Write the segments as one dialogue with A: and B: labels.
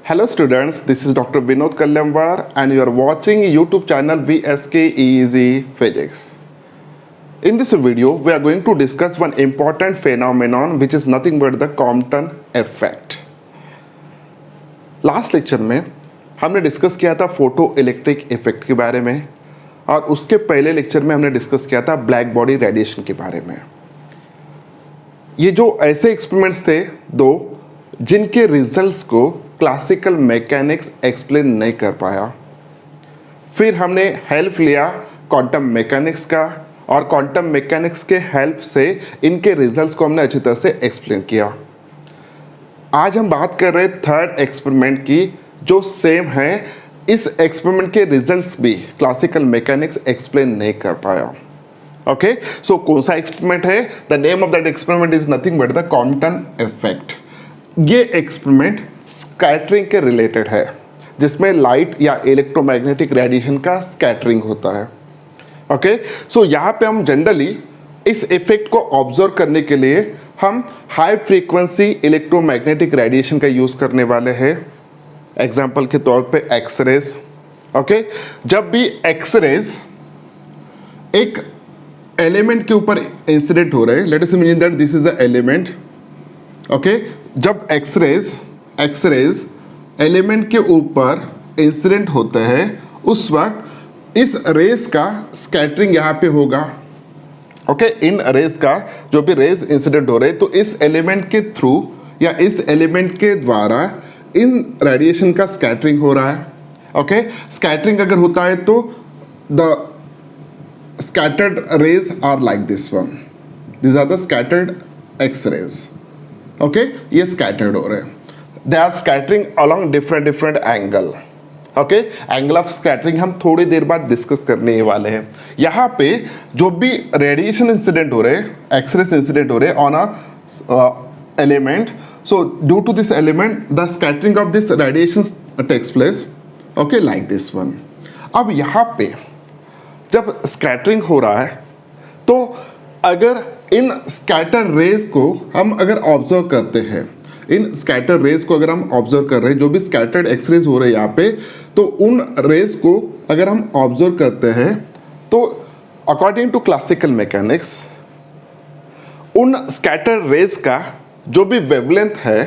A: Hello students, this is Dr. Vinod Kallamwar and you are watching YouTube channel VSK Easy Physics. In this video, we are going to discuss one important phenomenon which is nothing but the Compton effect. Last lecture में हमने discuss किया था photo electric effect के बारे में और उसके पहले लेक्चर में हमने डिस्कस किया था ब्लैक बॉडी रेडिएशन के बारे में. ये जो ऐसे एक्सपेरिमेंट्स थे दो जिनके रिजल्ट्स को क्लासिकल मैकेनिक्स एक्सप्लेन नहीं कर पाया. फिर हमने हेल्प लिया क्वांटम मैकेनिक्स का और क्वांटम मैकेनिक्स के हेल्प से इनके रिजल्ट्स को हमने अच्छी तरह से एक्सप्लेन किया. आज हम बात कर रहे थर्ड एक्सपेरिमेंट की जो सेम है. इस एक्सपेरिमेंट के रिजल्ट्स भी क्लासिकल मैकेनिक्स एक्सप्लेन नहीं कर पाया. ओके, सो कौन सा एक्सपेरिमेंट है? The name of that experiment is nothing but the Compton effect. ये एक्सपेरिमेंट स्कैटरिंग के रिलेटेड है जिसमें लाइट या इलेक्ट्रोमैग्नेटिक रेडिएशन का स्कैटरिंग होता है. ओके, सो यहाँ पे हम जनरली इस इफेक्ट को ऑब्जर्व करने के लिए हम हाई फ्रीक्वेंसी इलेक्ट्रोमैग्नेटिक रेडिएशन का यूज़ करने वाले हैं. एग्जाम्पल के तौर पे एक्सरेज. ओके, जब भी एक्सरेज एक एलिमेंट के ऊपर इंसिडेंट हो रहे हैं, late us imagine that this is a element. Okay, जब एक्सरेज एलिमेंट के ऊपर इंसिडेंट होते हैं उस वक्त इस रेस का स्कैटरिंग यहाँ पे होगा. ओके, इन रेस का जो भी रेस इंसिडेंट हो रहे हैं तो इस एलिमेंट के थ्रू या इस एलिमेंट के द्वारा इन रेडिएशन का स्कैटरिंग हो रहा है. ओके, स्कैटरिंग अगर होता है तो the scattered rays are like this one. These are the scattered X-rays. Okay, ये scattered हो रहे हैं. They are scattering along different angle. Okay, angle of scattering हम थोड़ी देर बाद डिस्कस करने वाले हैं. यहाँ पे जो भी रेडिएशन इंसिडेंट हो रहे हैं, एक्सरेज इंसिडेंट हो रहे हैं on a element. So due to this element, the scattering of this radiation takes place. Okay, like this one. अब यहाँ पे जब स्कैटरिंग हो रहा है तो अगर इन स्कैटर रेज को हम अगर ऑब्जर्व करते हैं, इन स्कैटर रेज को अगर हम ऑब्जर्व कर रहे हैं, जो भी स्कैटर्ड एक्स रेज हो रहे हैं यहाँ पे, तो उन रेज को अगर हम ऑब्जर्व करते हैं तो अकॉर्डिंग टू क्लासिकल मैकेनिक्स उन स्कैटर रेज का जो भी वेवलेंथ है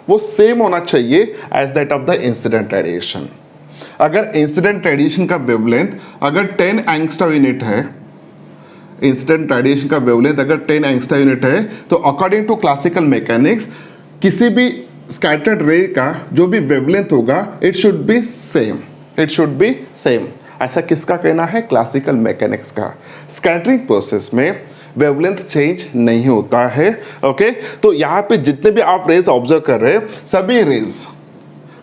A: वो सेम होना चाहिए as that of the incident radiation. अगर इंसिडेंट रेडिएशन का वेवलेंथ अगर 10 एंगस्ट्रॉम यूनिट है, इंसिडेंट रेडिएशन का वेवलेंथ अगर 10 एंगस्ट्रॉम यूनिट है तो अकॉर्डिंग टू क्लासिकल मैकेनिक्स किसी भी स्कैटर्ड रे का जो भी वेवलेंथ होगा it should be same. It should be same. ऐसा किसका कहना है? क्लासिकल मैकेनिक्स का. स्कैटरिंग प्रोसेस में वेवलेंथ चेंज नहीं होता है. ओके, तो यहाँ पे जितने भी आप रेज ऑब्जर्व कर रहे हैं सभी रेज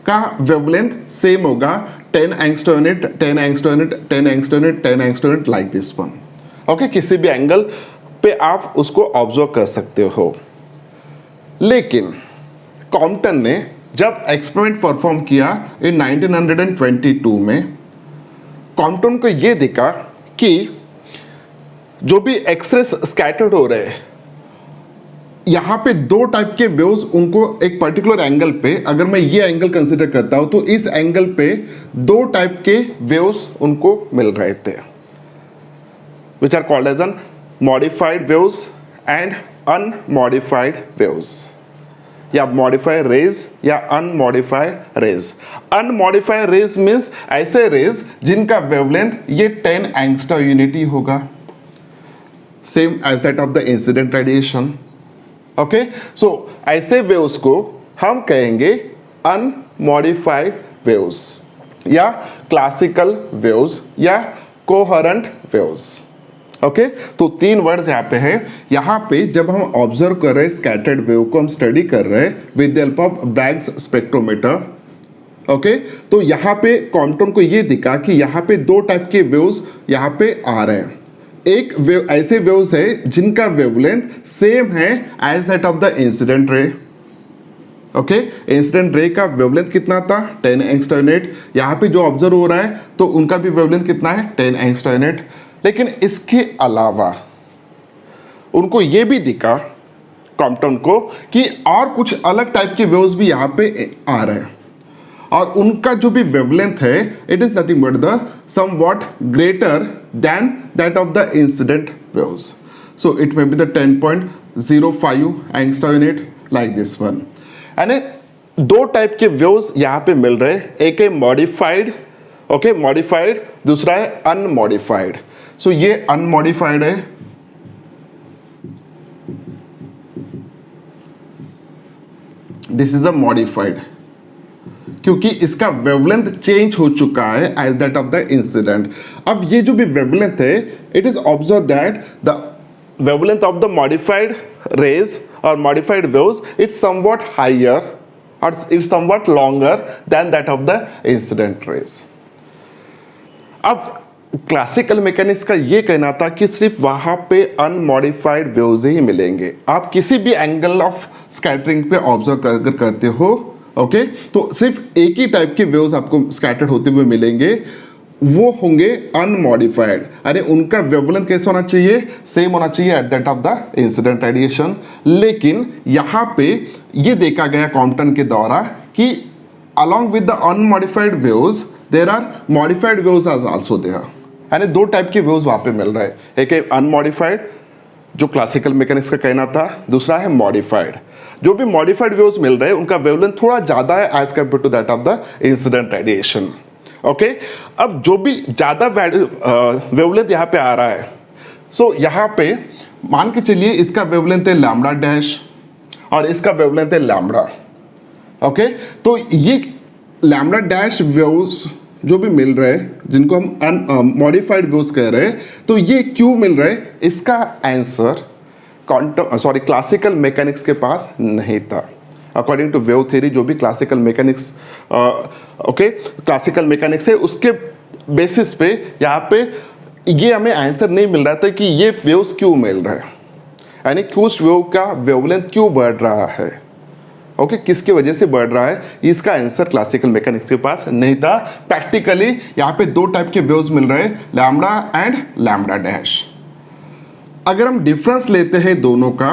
A: का वेवलेंथ सेम होगा. 10 angstrom unit, 10 angstrom unit, 10 angstrom unit, 10 angstrom unit, like this one. Okay, किसी भी एंगल पे आप उसको ऑब्जर्व कर सकते हो. लेकिन कॉम्पटन ने जब एक्सपेरिमेंट परफॉर्म किया इन 1922 में, कॉम्पटन को ये दिखा कि जो भी एक्सरेज स्कैटर्ड हो रहे हैं यहाँ पे दो टाइप के वेव्स उनको एक पर्टिकुलर एंगल पे, अगर मैं ये एंगल कंसीडर करता हूं तो इस एंगल पे दो टाइप के वेव्स उनको मिल रहे थे which are called as unmodified waves and unmodified waves, या मॉडिफाइड रेज या unmodified rays. Unmodified rays means ऐसे रेज जिनका वेवलेंथ ये 10 एंगस्ट्रॉम यूनिट ही होगा, same as that of the incident radiation. Okay, so ऐसे वेव्स को हम कहेंगे अनमॉडिफाइड वेव्स या क्लासिकल वेव्स या कोहेरेंट वेव्स. ओके, तो तीन वर्ड्स यहाँ पे है. यहाँ पे जब हम ऑब्जर्व कर रहे हैं स्कैटर्ड वेव को, हम स्टडी कर रहे हैं with the help of Bragg's spectrometer. Okay, तो यहाँ पे कॉम्पटन को ये दिखा कि यहाँ पे दो टाइप के वेव्स यहाँ पे आ रहे हैं. एक वेव ऐसे वेव्स है जिनका वेवलेंथ सेम है as that of the incident ray. Okay, incident ray का वेवलेंथ कितना था? 10 एंगस्ट्रॉम यूनिट. यहाँ पे जो ऑब्जर्व हो रहा है तो उनका भी वेवलेंथ कितना है? 10 एंगस्ट्रॉम यूनिट. लेकिन इसके अलावा उनको ये भी दिखा कॉम्पटन को कि और कुछ अलग टाइप के वेव्स भी यहाँ पे आ रहे हैं. और उनका जो भी वेवलेंथ है it is nothing but the somewhat greater than that of the incident waves. So it may be the 10.05 angstrom unit like this one. यानी दो टाइप के वेव्स यहाँ पे मिल रहे हैं, एक है मॉडिफाइड, ओके मॉडिफाइड, दूसरा है अनमॉडिफाइड. सो ये अनमॉडिफाइड है, दिस इज अ मॉडिफाइड, क्योंकि इसका वेवलेंथ चेंज हो चुका है as that of the incident. अब ये जो भी वेवलेंथ है it is observe that the wavelength of the modified rays और modified waves it's somewhat higher or it's somewhat longer than that of the incident rays. अब classical mechanics का ये कहना था कि सिर्फ वहां पे अनमॉडिफाइड वेव्स ही मिलेंगे. आप किसी भी एंगल ऑफ स्कैटरिंग पे ऑब्जर्व अगर करते हो, ओके, तो सिर्फ एक ही टाइप के वेव्स आपको स्कैटर्ड होते हुए मिलेंगे, वो होंगे अनमॉडिफाइड. अरे उनका वेवलेंथ कैसे होना चाहिए, सेम होना चाहिए at that of the incident radiation. लेकिन यहाँ पे ये देखा गया कॉम्पटन के द्वारा कि along with the unmodified waves there are modified waves as also there. यानी दो टाइप के वेव्स वहाँ पे मिल रहे हैं, एक है अनमॉडिफाइड जो क्लासिकल मैकेनिक्स का कहना था, दूसरा है मॉडिफाइड. जो भी मॉडिफाइड वेव्स मिल रहे हैं उनका वेवलेंथ थोड़ा ज़्यादा है as compare to that of the incident radiation. Okay, अब जो भी ज़्यादा वेवलेंथ यहाँ पे आ रहा है, सो यहाँ पे मान के चलिए इसका वेवलेंथ है लैम्बडा डैश और इसका वेवलेंथ है लैम्बडा. ओके, तो ये लैम्बडा डैश वेव्स जो भी मिल रहे हैं जिनको हम मॉडिफाइड वेव्स कह रहे हैं, तो ये क्यों मिल रहे हैं, इसका आंसर क्वांटम क्लासिकल मैकेनिक्स के पास नहीं था. अकॉर्डिंग टू वेव थ्योरी जो भी क्लासिकल मैकेनिक्स क्लासिकल मैकेनिक्स है उसके बेसिस पे यहाँ पे ये हमें आंसर नहीं मिल रहा था कि ये वेव्स क्यों मिल रहा है, यानी उस वेव का वेवलेंथ क्यों बढ़ रहा है, ओके, किसकी वजह से बढ़ रहा है, इसका आंसर क्लासिकल मैकेनिक्स के पास नहीं था. प्रैक्टिकली यहाँ पे दो टाइप के वेव्स मिल रहे हैं, लैम्बडा एंड लैम्बडा डैश. अगर हम डिफरेंस लेते हैं दोनों का,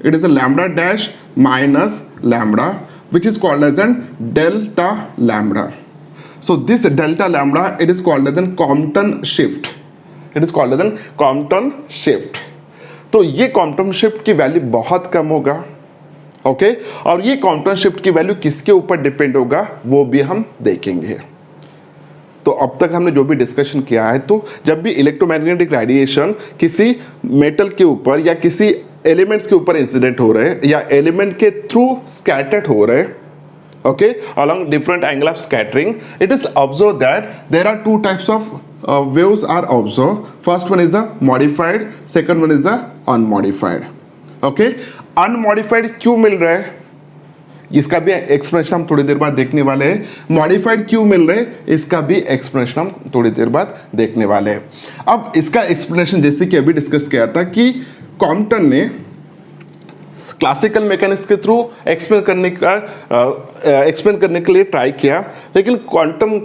A: it is a lambda dash minus lambda which is called as an delta lambda. So this delta lambda it is called as an Compton shift. It is called as an Compton shift. तो ये Compton shift की value बहुत कम होगा, okay, और ये Compton shift की value किसके ऊपर डिपेंड होगा वो भी हम देखेंगे. तो अब तक हमने जो भी डिस्कशन किया है, तो जब भी इलेक्ट्रोमैग्नेटिक रेडिएशन किसी मेटल के ऊपर या किसी एलिमेंट्स के ऊपर इंसिडेंट हो रहे हैं या एलिमेंट के थ्रू स्कैटर्ड हो रहे हैं, okay, along different angle of scattering, it is observed that there are two types of waves are observed. First one is a modified, second one is a unmodified. Okay, unmodified क्यों मिल रहा है, इसका भी explanation हम थोड़ी देर बाद देखने वाले हैं. मॉडिफाइड क्यों मिल रहे हैं, इसका भी एक्सप्लेनेशन हम थोड़ी देर बाद देखने वाले हैं. अब इसका एक्सप्लेनेशन जैसे कि अभी डिस्कस किया था कि कॉम्पटन ने क्लासिकल मैकेनिक्स के थ्रू एक्सप्लेन करने के लिए ट्राई किया, लेकिन क्वांटम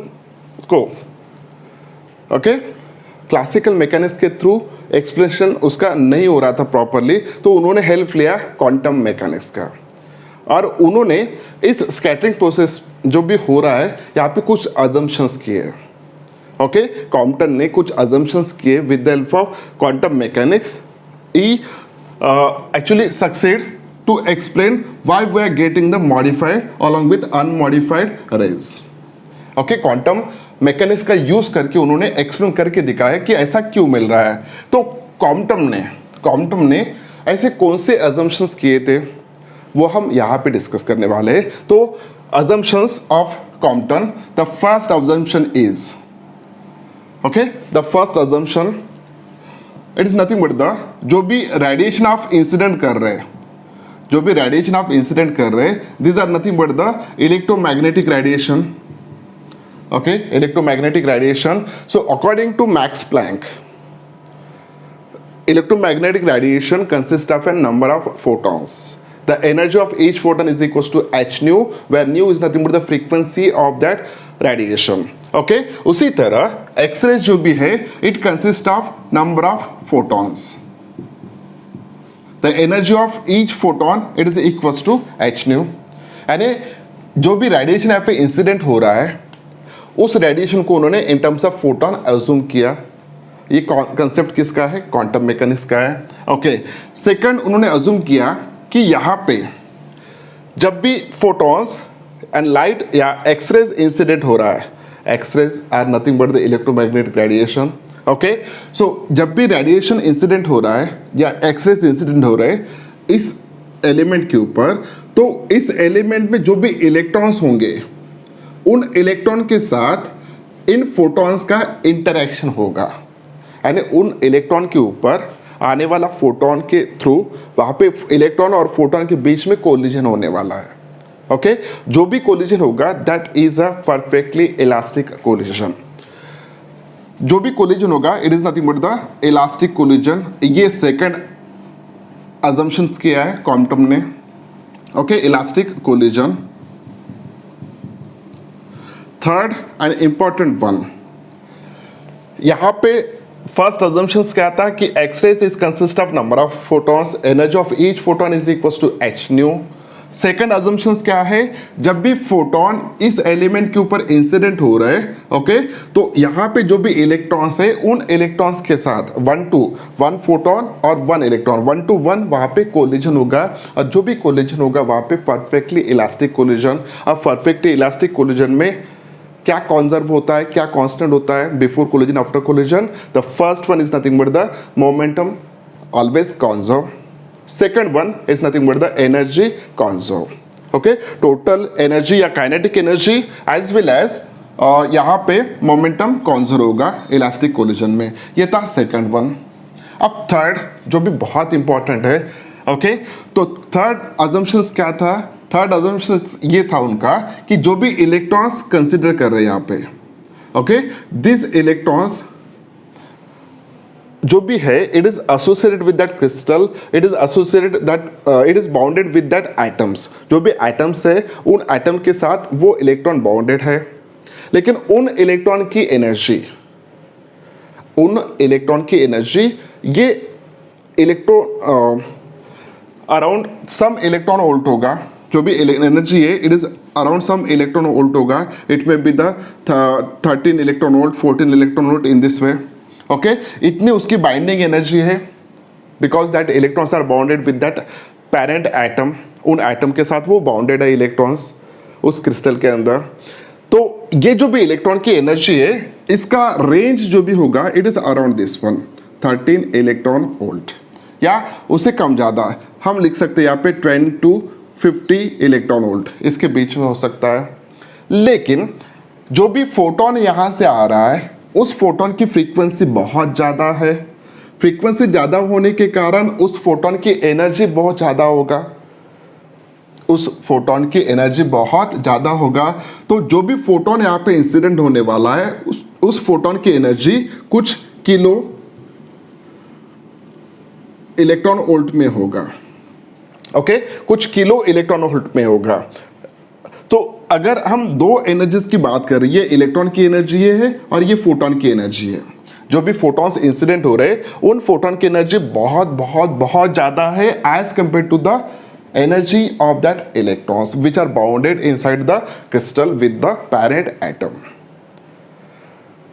A: को ओके क्लासिकल मैकेनिक्स के थ्रू एक्सप्लेनेशन उसका नहीं हो रहा था प्रॉपरली, तो उन्होंने हेल्प लिया क्वांटम मैकेनिक्स का और उन्होंने इस स्कैटरिंग प्रोसेस जो भी हो रहा है यहाँ पे कुछ अजम्पशंस किए. ओके, कॉम्पटन ने कुछ अजम्पशंस किए with the help of quantum mechanics. He actually succeed to explain why we are getting the modified along with unmodified rays. Okay, quantum mechanics का यूज करके उन्होंने एक्सप्लेन करके दिखाया कि ऐसा क्यों मिल रहा है. तो क्वांटम ने ऐसे कौन से assumptions किए थे वो हम यहाँ पे डिस्कस करने वाले हैं. तो assumptions of Compton, the first assumption is, okay, the first assumption it is nothing but the जो भी रेडिएशन ऑफ इंसिडेंट कर रहे हैं, जो भी रेडिएशन ऑफ इंसिडेंट कर रहे हैं, this are nothing but the electromagnetic radiation. Okay, electromagnetic radiation. So according to Max Planck, electromagnetic radiation consists of a number of photons. The energy of each photon is equals to h nu, where nu is nothing but the frequency of that radiation. Okay, उसी तरह X-ray जो भी है, it consists of number of photons. The energy of each photon it is equals to h nu. यानी जो भी radiation यहाँ पे इंसिडेंट हो रहा है उस रेडिएशन को उन्होंने in terms of photon assume किया। ये कंसेप्ट किसका है? क्वांटम मैकेनिक्स का है। ओके, सेकंड उन्होंने अज्यूम किया कि यहाँ पे जब भी फोटॉन्स एंड लाइट या एक्सरेज इंसिडेंट हो रहा है, X rays are nothing but the electromagnetic radiation. Okay, so जब भी रेडिएशन इंसिडेंट हो रहा है या एक्सरेज इंसिडेंट हो रहा है इस एलिमेंट के ऊपर, तो इस एलिमेंट में जो भी इलेक्ट्रॉन्स होंगे उन इलेक्ट्रॉन के साथ इन फोटॉन्स का इंटरेक्शन होगा, यानी उन इलेक्ट्रॉन के ऊपर आने वाला फोटोन के थ्रू वहाँ पे इलेक्ट्रॉन और फोटोन के बीच में कोलिजन होने वाला है। ओके, जो भी कोलिजन होगा that is a perfectly elastic collision. जो भी कोलिजन होगा it is nothing but the elastic collision. ये सेकंड अजम्पशंस किया है क्वांटम ने। Okay, elastic collision. Third and important one, यहाँ पे फर्स्ट अजम्पशंस क्या था कि X rays is consist of number of photons, energy of each photon is equal to H nu. Second assumptions क्या है? जब भी फोटोन इस एलिमेंट के ऊपर इंसिडेंट हो रहा है, ओके, तो यहाँ पे जो भी इलेक्ट्रॉन्स है उन इलेक्ट्रॉन्स के साथ वन फोटोन और वन इलेक्ट्रॉन 1 to 1 वहाँ पे कोलिजन होगा, और जो भी कोलिजन होगा वहाँ पे परफेक्टली इलास्टिक कोलिजन। अब परफेक्टली इलास्टिक कोलिजन में क्या कॉन्जर्व होता है, क्या कांस्टेंट होता है before collision after collision? The first one is nothing but the momentum always conserve, second one is nothing but the energy conserve. Okay, total energy या kinetic energy as well as यहाँ पे momentum conserve होगा elastic collision में। ये था second one. अब third जो भी बहुत इंपॉर्टेंट है, ओके, तो थर्ड अजम्पशंस क्या था? थर्ड अजम्पशन ये था उनका कि जो भी इलेक्ट्रॉन्स कंसिडर कर रहे हैं यहाँ पे, ओके, दिस इलेक्ट्रॉन्स जो भी है it is associated with that crystal, it is associated that it is bounded with that atoms. जो भी एटम्स है उन एटम के साथ वो इलेक्ट्रॉन बाउंडेड है, लेकिन उन इलेक्ट्रॉन की एनर्जी ये electron around some electron volt होगा। जो भी एनर्जी है it is around some electron volt होगा। It may be the 13 electron volt, 14 electron volt in this way. Okay, इतनी उसकी बाइंडिंग एनर्जी है because that electrons are bounded with that parent atom. उन atom के साथ वो bounded है electrons उस क्रिस्टल के अंदर। तो ये जो भी इलेक्ट्रॉन की एनर्जी है इसका रेंज जो भी होगा it is around this one 13 electron volt, या उससे कम ज़्यादा हम लिख सकते हैं यहाँ पे 10 to 50 इलेक्ट्रॉन वोल्ट, इसके बीच में हो सकता है। लेकिन जो भी फोटोन यहाँ से आ रहा है उस फोटोन की फ्रीक्वेंसी बहुत ज़्यादा है। फ्रीक्वेंसी ज़्यादा होने के कारण उस फोटोन की एनर्जी बहुत ज़्यादा होगा, उस फोटोन की एनर्जी बहुत ज़्यादा होगा। तो जो भी फोटोन यहाँ पे इंसिडेंट होने वाला है उस फोटोन की एनर्जी कुछ किलो इलेक्ट्रॉन वोल्ट में होगा। ओके, कुछ किलो इलेक्ट्रॉन वोल्ट में होगा। तो अगर हम दो एनर्जीज की बात कर रही है, इलेक्ट्रॉन की एनर्जी ये है और ये फोटोन की एनर्जी है। जो भी फोटॉन्स इंसिडेंट हो रहे उन फोटोन की एनर्जी बहुत बहुत बहुत ज़्यादा है as compare to the energy of that electrons which are bounded inside the crystal with the parent atom.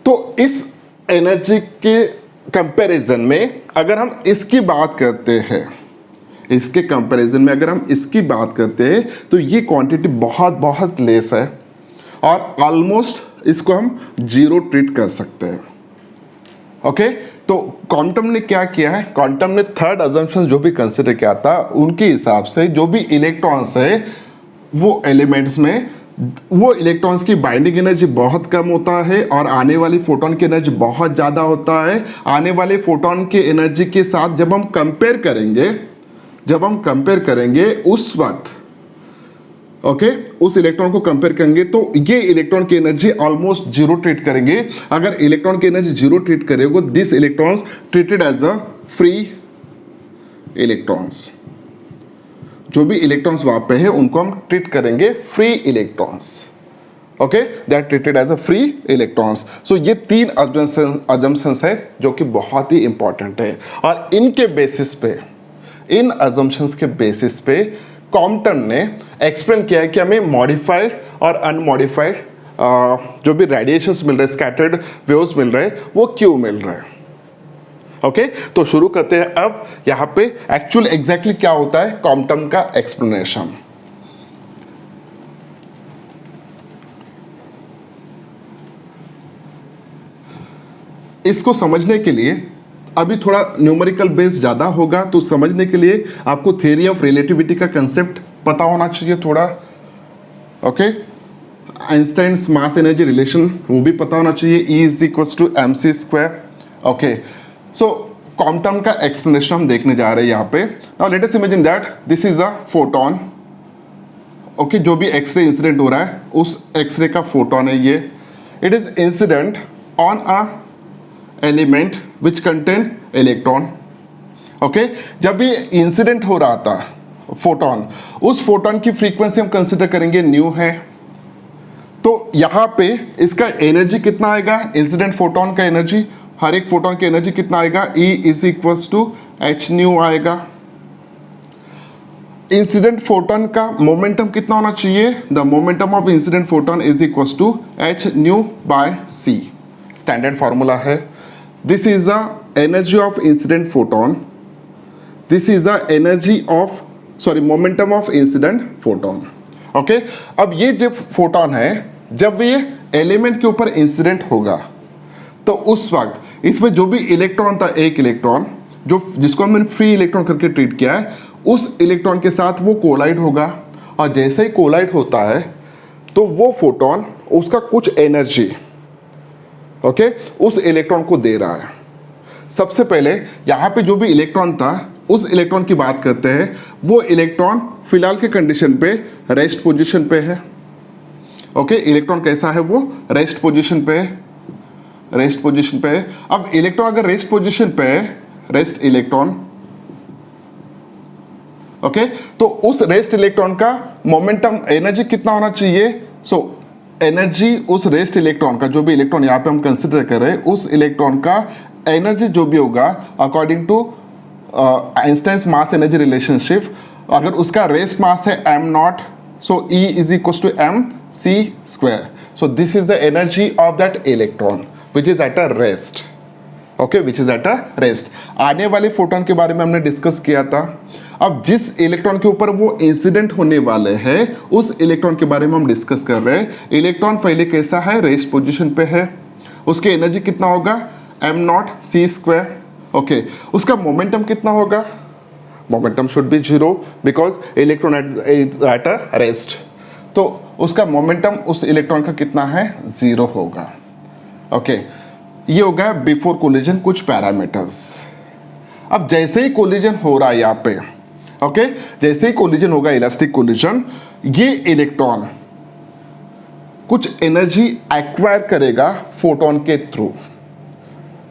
A: तो इस एनर्जी के कंपैरिजन में अगर हम इसकी बात करते हैं, इसके कंपैरिजन में अगर हम इसकी बात करते हैं तो ये क्वांटिटी बहुत बहुत लेस है और ऑलमोस्ट इसको हम जीरो ट्रीट कर सकते हैं। ओके, तो क्वांटम ने क्या किया है? क्वांटम ने थर्ड अजम्पशन जो भी कंसिडर किया था उनके हिसाब से जो भी इलेक्ट्रॉन्स है वो एलिमेंट्स में वो इलेक्ट्रॉन्स की बाइंडिंग एनर्जी बहुत कम होता है और आने वाली फोटोन की एनर्जी बहुत ज़्यादा होता है। आने वाले फोटोन की एनर्जी के साथ जब हम कंपेयर करेंगे उस वक्त ओके उस इलेक्ट्रॉन को कंपेयर करेंगे तो ये इलेक्ट्रॉन की एनर्जी ऑलमोस्ट जीरो ट्रीट करेंगे। अगर इलेक्ट्रॉन की एनर्जी जीरो ट्रीट करेगा this electrons treated as a free electrons. जो भी इलेक्ट्रॉन्स वहां पे है उनको हम ट्रीट करेंगे free electrons. Okay, they are treated as a free electrons. So ये तीन अजम्पशंस है जो कि बहुत ही इंपॉर्टेंट है और इनके बेसिस पे, इन अजम्पशंस के बेसिस पे कॉम्पटन ने एक्सप्लेन किया है कि हमें मॉडिफाइड और अनमॉडिफाइड जो भी रेडिएशंस मिल रहे हैं, स्कैटर्ड वेव्स मिल रहे हैं, वो क्यों मिल रहे हैं। ओके तो शुरू करते हैं अब यहाँ पे एक्चुअल एग्जैक्टली क्या होता है क्वांटम का एक्सप्लेनेशन। इसको समझने के लिए अभी थोड़ा न्यूमेरिकल बेस ज़्यादा होगा, तो समझने के लिए आपको थ्योरी ऑफ रिलेटिविटी का कंसेप्ट पता होना चाहिए थोड़ा। Okay Einstein's mass energy relation वो भी पता होना चाहिए, E is equals to mc²। Okay so quantum का एक्सप्लेनेशन हम देखने जा रहे हैं यहाँ पे। Now let us imagine that this is a photon. Okay जो भी एक्सरे इंसिडेंट हो रहा है उस एक्सरे का फोटोन है ये। It is incident on a element which contain electron. Okay जब भी इंसिडेंट हो रहा था फोटोन, उस फोटोन की फ्रीक्वेंसी हम कंसिडर करेंगे न्यू है। तो यहाँ पे इसका एनर्जी कितना आएगा, इंसिडेंट फोटोन का एनर्जी, हर एक फोटोन की एनर्जी कितना आएगा, E is equals to H nu आएगा। इंसिडेंट फोटोन का मोमेंटम कितना होना चाहिए, the momentum of incident photon is equals to H nu by c, standard formula है। This is the energy of incident photon. This is the energy of momentum of incident photon. Okay? अब ये जो photon है जब ये element के ऊपर incident होगा तो उस वक्त इसमें जो भी इलेक्ट्रॉन था, एक इलेक्ट्रॉन जो जिसको हमने फ्री इलेक्ट्रॉन करके ट्रीट किया है, उस इलेक्ट्रॉन के साथ वो कोलाइड होगा और जैसे ही कोलाइड होता है तो वो फोटोन उसका कुछ एनर्जी ओके उस इलेक्ट्रॉन को दे रहा है। सबसे पहले यहाँ पे जो भी इलेक्ट्रॉन था उस इलेक्ट्रॉन की बात करते हैं। वो इलेक्ट्रॉन फिलहाल के कंडीशन पे रेस्ट पोजीशन पे है। ओके इलेक्ट्रॉन कैसा है, वो रेस्ट पोजीशन पे है, रेस्ट पोजीशन पे है। अब इलेक्ट्रॉन अगर रेस्ट पोजीशन पे है, रेस्ट इलेक्ट्रॉन, ओके तो उस रेस्ट इलेक्ट्रॉन का मोमेंटम एनर्जी कितना होना चाहिए। सो एनर्जी उस रेस्ट इलेक्ट्रॉन का, जो भी इलेक्ट्रॉन यहाँ पे हम कंसिडर कर रहे हैं, उस इलेक्ट्रॉन का एनर्जी जो भी होगा according to Einstein's mass energy relationship, अगर उसका रेस्ट मास है m0, so E is equal to mc²। So this is the energy of that electron which is at a rest. Okay which is at a rest. आने वाले photon के बारे में हमने discuss किया था। अब जिस इलेक्ट्रॉन के ऊपर वो इंसिडेंट होने वाले हैं उस इलेक्ट्रॉन के बारे में हम डिस्कस कर रहे हैं। इलेक्ट्रॉन पहले कैसा है, रेस्ट पोजीशन पे है, उसकी एनर्जी कितना होगा m0c²। ओके उसका मोमेंटम कितना होगा, momentum should be 0 because electron eight a rest, तो उसका मोमेंटम उस इलेक्ट्रॉन का कितना है, 0 होगा। ओके ये हो गया बिफोर कोलिजन कुछ पैरामीटर्स। अब जैसे ही कोलिजन हो रहा है यहाँ पे, ओके जैसे ही कोलिजन होगा, इलास्टिक कोलिजन, ये इलेक्ट्रॉन कुछ एनर्जी एक्वायर करेगा फोटोन के थ्रू।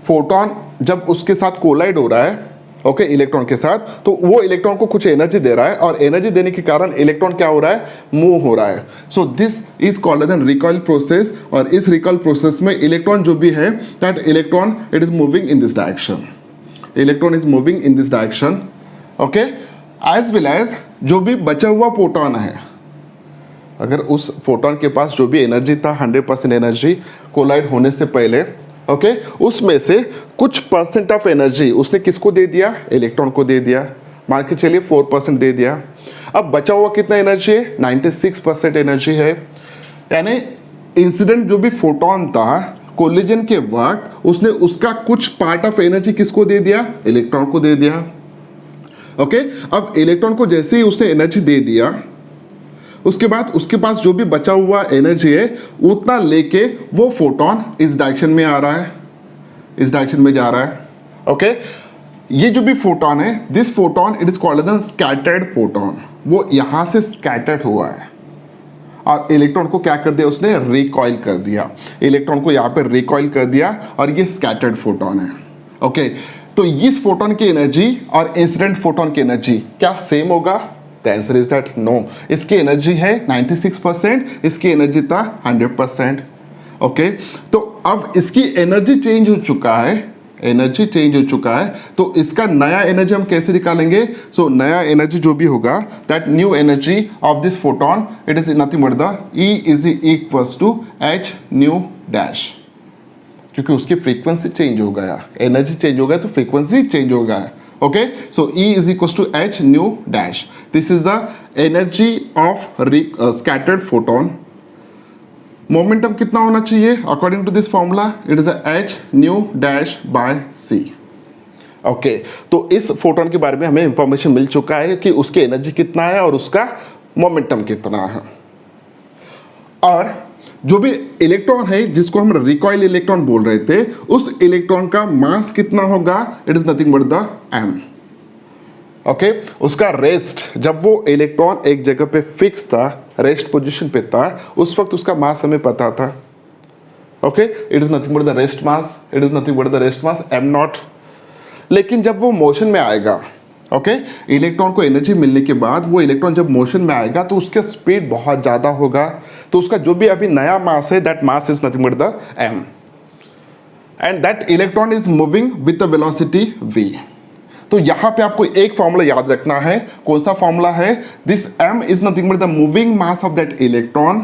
A: फोटोन जब उसके साथ कोलाइड हो रहा है ओके इलेक्ट्रॉन के साथ, तो वो इलेक्ट्रॉन को कुछ एनर्जी दे रहा है और एनर्जी देने के कारण इलेक्ट्रॉन क्या हो रहा है, मूव हो रहा है। So this is called an recoil process. और इस रिकॉइल प्रोसेस में इलेक्ट्रॉन जो भी है, that electron it is moving in this direction, electron is moving in this direction. Okay as well as जो भी बचा हुआ फोटोन है, अगर उस फोटोन के पास जो भी एनर्जी था 100% एनर्जी कोलाइड होने से पहले, ओके उसमें से कुछ परसेंट ऑफ एनर्जी उसने किसको दे दिया, इलेक्ट्रॉन को दे दिया। मान के चलिए 4% दे दिया। अब बचा हुआ कितना एनर्जी है, 96% एनर्जी है। यानी इंसिडेंट जो भी फोटोन था कोलिजन के वक्त, उसने उसका कुछ पार्ट ऑफ एनर्जी किसको दे दिया, इलेक्ट्रॉन को दे दिया। ओके अब इलेक्ट्रॉन को जैसे ही उसने एनर्जी दे दिया, उसके बाद उसके पास जो भी बचा हुआ एनर्जी है उतना लेके वो फोटोन इस डायरेक्शन में आ रहा है, इस डायरेक्शन में जा रहा है। ओके ये जो भी फोटोन है, this photon it is called as scattered photon. वो यहां से स्कैटर्ड हुआ है और इलेक्ट्रॉन को क्या कर दिया, उसने रिकॉइल कर दिया, इलेक्ट्रॉन को यहाँ पे रिकॉइल कर दिया और ये स्कैटर्ड फोटोन है। ओके तो इस फोटोन की एनर्जी और इंसिडेंट फोटोन की एनर्जी क्या सेम होगा, the answer is that no. इसकी एनर्जी है 96%, इसकी एनर्जी था 100%। ओके तो अब इसकी एनर्जी चेंज हो चुका है एनर्जी चेंज हो चुका है, तो इसका नया एनर्जी हम कैसे निकालेंगे? सो नया एनर्जी जो भी होगा, that new energy of this photon, it is nothing but the E is equals to H nu dash, क्योंकि उसकी फ्रीक्वेंसी चेंज हो गया, एनर्जी चेंज हो गया तो फ्रीक्वेंसी चेंज हो गया। Okay, so E is equals to H nu dash, this is the energy of scattered photon. Momentum कितना होना चाहिए according to this formula? It is h nu dash by c. Okay, तो इस photon के बारे में हमें इंफॉर्मेशन मिल चुका है कि उसकी एनर्जी कितना है और उसका मोमेंटम कितना है। और जो भी इलेक्ट्रॉन है जिसको हम रिकॉइल इलेक्ट्रॉन बोल रहे थे, उस इलेक्ट्रॉन का मास कितना होगा? It is nothing but the m। Okay, उसका रेस्ट, जब वो इलेक्ट्रॉन एक जगह पे फिक्स था, रेस्ट पोजीशन पे था, उस वक्त उसका मास हमें पता था। Okay, it is nothing but the rest mass, it is nothing but the rest mass m0। लेकिन जब वो मोशन में आएगा, ओके, इलेक्ट्रॉन को एनर्जी मिलने के बाद वो इलेक्ट्रॉन जब मोशन में आएगा तो उसका स्पीड बहुत ज़्यादा होगा, तो उसका जो भी अभी नया मास है, that mass is nothing but the m, and that electron is moving with the velocity v। तो यहां पे आपको एक फॉर्मूला याद रखना है। कौन सा फॉर्मूला है? This m is nothing but the moving mass of that electron,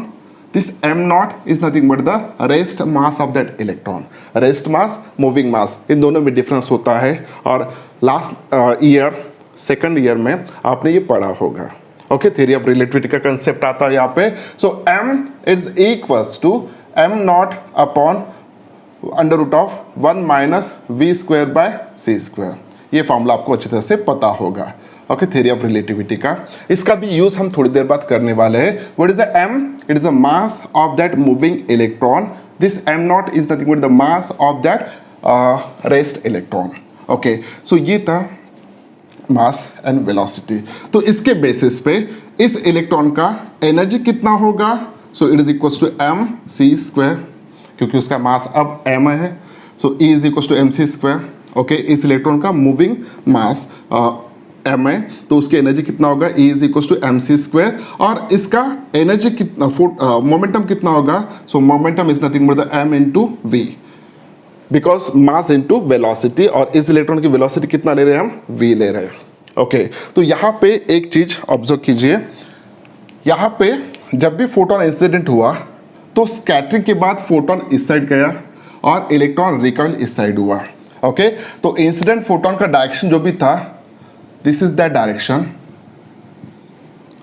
A: this m0 is nothing but the rest mass of that electron. Rest mass, moving mass, इन दोनों में डिफरेंस होता है, और लास्ट ईयर सेकंड ईयर में आपने ये पढ़ा होगा। ओके, थ्योरी ऑफ रिलेटिविटी का कंसेप्ट आता है यहाँ पे। So m is equals to m0 upon under root of 1 minus v square by c square. ये फॉर्मूला आपको अच्छी तरह से पता होगा। ओके, थ्योरी ऑफ रिलेटिविटी का इसका भी यूज हम थोड़ी देर बाद करने वाले हैं। What is the m? It is the mass of that moving electron, this m0 is nothing but the mass of that rest electron. Okay, so ये था मास एंड वेलोसिटी। तो इसके बेसिस पे इस इलेक्ट्रॉन का एनर्जी कितना होगा? So it is equals to m c square, क्योंकि उसका मास अब m है, so E is equals to m c square. Okay, इस इलेक्ट्रॉन का मूविंग मास m है, तो उसकी एनर्जी कितना होगा? E is equals to m c square, और इसका एनर्जी कितना, मोमेंटम कितना होगा? So momentum is nothing but the m into v, because mass into velocity, और इस इलेक्ट्रॉन की वेलोसिटी कितना ले रहे हैं हम? v ले रहे हैं। ओके, तो यहाँ पे एक चीज ऑब्जर्व कीजिए, यहाँ पे जब भी फोटोन इंसिडेंट हुआ तो स्कैटरिंग के बाद फोटोन इस साइड गया और इलेक्ट्रॉन रिकॉइल इस साइड हुआ। ओके, तो इंसिडेंट फोटोन का डायरेक्शन जो भी था, this is that direction.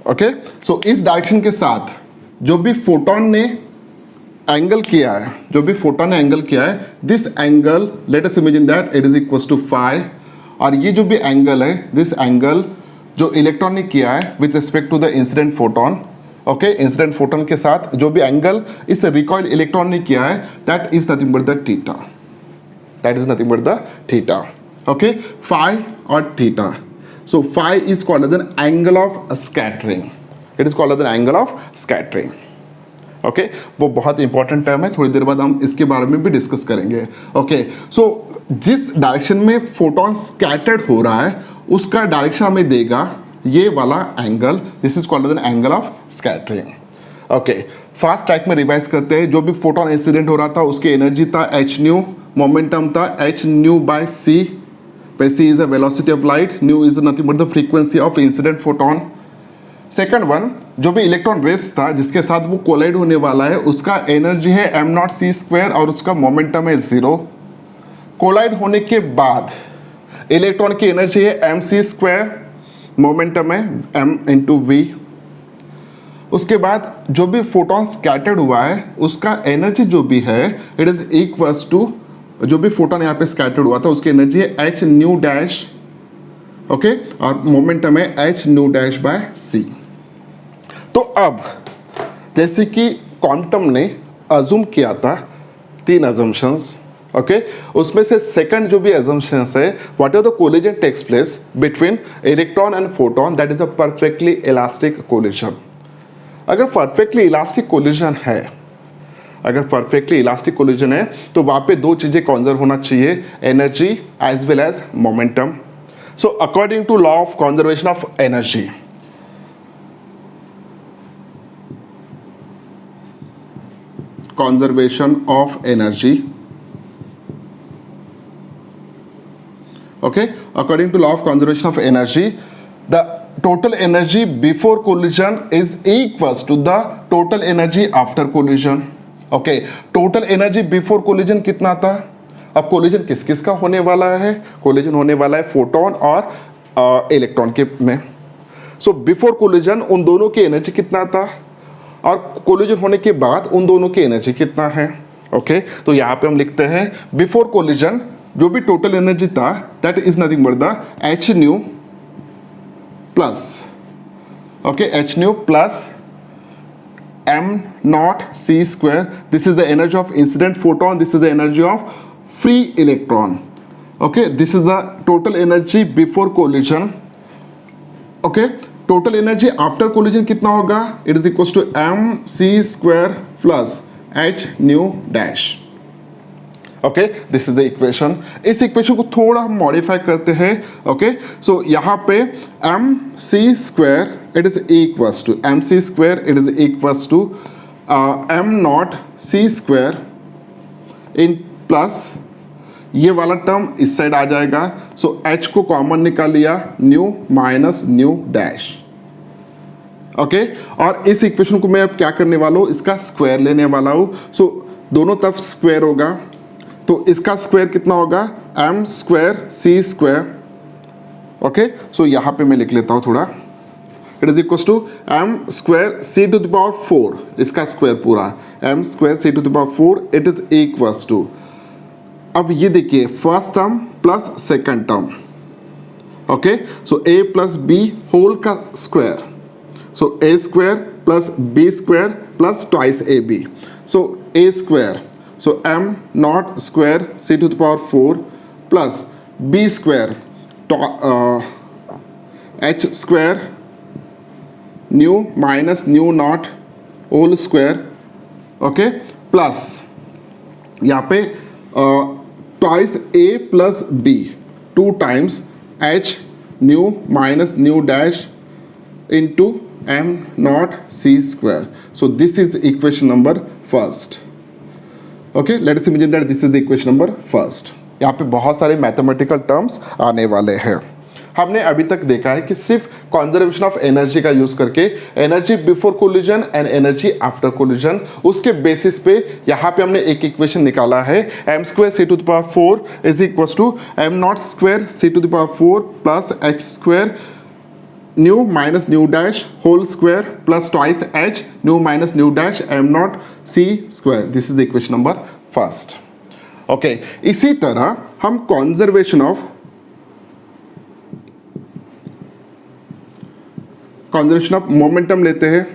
A: Okay, so इस डायरेक्शन के साथ जो भी फोटोन ने एंगल किया है, जो भी फोटोन ने एंगल किया है, this angle let us imagine that it is equals to phi, और ये जो भी एंगल है, दिस एंगल जो इलेक्ट्रॉन ने किया है with respect to the incident photon, okay, incident photon के साथ जो भी एंगल इस रिकॉइल इलेक्ट्रॉन ने किया है, that is nothing but the theta, that is nothing but the theta. Okay, phi और theta, so phi is called as an angle of scattering, it is called as an angle of scattering. Okay, वो बहुत important term है, थोड़ी देर बाद हम इसके बारे में भी डिस्कस करेंगे। ओके, सो जिस डायरेक्शन में फोटोन स्कैटर्ड हो रहा है उसका डायरेक्शन हमें देगा ये वाला angle, this is called as an angle of scattering. Okay, fast track में रिवाइज करते हैं। जो भी फोटोन इंसिडेंट हो रहा था उसकी एनर्जी था h न्यू, मोमेंटम था h न्यू बाय c, पे c is the velocity of light, new is nothing but the frequency of incident photon. Second one, जो भी इलेक्ट्रॉन रेस था जिसके साथ वो कोलाइड होने वाला है, उसका एनर्जी है m0 c स्क्वायर और उसका मोमेंटम है 0। कोलाइड होने के बाद इलेक्ट्रॉन की एनर्जी है m c स्क्वायर, मोमेंटम है m इंटू v। उसके बाद जो भी फोटोन स्कैटर्ड हुआ है उसका एनर्जी जो भी है, इट इज इक्वल्स टू, जो भी फोटोन यहाँ पे स्कैटर्ड हुआ था उसकी एनर्जी है h न्यू डैश, ओके, और मोमेंटम है h nu dash by c। तो अब जैसे कि क्वांटम ने अज्यूम किया था 3 अजम्पशंस, ओके, उसमें से सेकंड जो भी अजम्पशंस है, what are the collision takes place between electron and photon, that is a perfectly elastic collision. अगर परफेक्टली इलास्टिक कोलिजन है, अगर परफेक्टली इलास्टिक कोलिजन है तो वहाँ पे 2 चीज़ें कॉन्जर्व होना चाहिए, energy as well as momentum. So according to law of conservation of energy, conservation of energy, Okay, according to law of conservation of energy, the total energy before collision is equals to the total energy after collision. Okay, total energy before collision कितना था? अब collision किस किस का होने वाला है? Collision होने वाला है फोटोन और इलेक्ट्रॉन के में. सो बिफोर कोलिजन उन दोनों की एनर्जी कितना था और कोलिजन होने के बाद उन दोनों की एनर्जी कितना है. ओके, तो यहाँ पे हम लिखते हैं बिफोर कोलिजन जो भी टोटल एनर्जी था that is nothing but the h new plus, okay, H new plus m naught c square. This is the energy of incident photon, this is the energy of free electron. Okay, this is the total energy before collision. Okay, total energy after collision कितना होगा? It is equals to m c square plus h nu dash. Okay, this is the equation. इस equation को थोड़ा हम modify करते हैं. Okay, so यहाँ पे m c square it is equals to m c square it is equals to m naught c square in plus ये वाला टर्म इस साइड आ जाएगा. सो h को कॉमन निकाल लिया, new minus nu dash. Okay, और इस इक्वेशन को मैं अब क्या करने वाला हूँ, इसका स्क्वायर लेने वाला हूँ. सो दोनों तरफ स्क्वायर होगा, तो इसका स्क्वायर कितना होगा? m square c square. Okay, so यहाँ पे मैं लिख लेता हूँ थोड़ा. It is equal to m square c to the power 4, इसका स्क्वायर पूरा m square c to the power 4 it is equal to. अब ये देखिए first term plus second term. Okay, so a plus B whole का square, so a square plus b square plus twice A B. So a square, so m naught square c to the power 4 plus b square h square nu minus nu not whole square. Okay, plus यहाँ पे twice a plus b 2 times h nu minus nu dash into m not c square. So this is equation number first. Okay, let us imagine that this is the equation number first. यहाँ पे बहुत सारे mathematical terms आने वाले हैं. हमने अभी तक देखा है कि सिर्फ कंजर्वेशन ऑफ एनर्जी का यूज करके energy before collision and energy after collision, उसके बेसिस पे यहाँ पे हमने एक इक्वेशन निकाला है m square c to the power 4 is equal to m naught square c to the power 4 plus h square nu minus nu dash whole square plus twice h nu minus nu dash m not c square. This is the equation number first. Okay, इसी तरह हम conservation of momentum लेते हैं.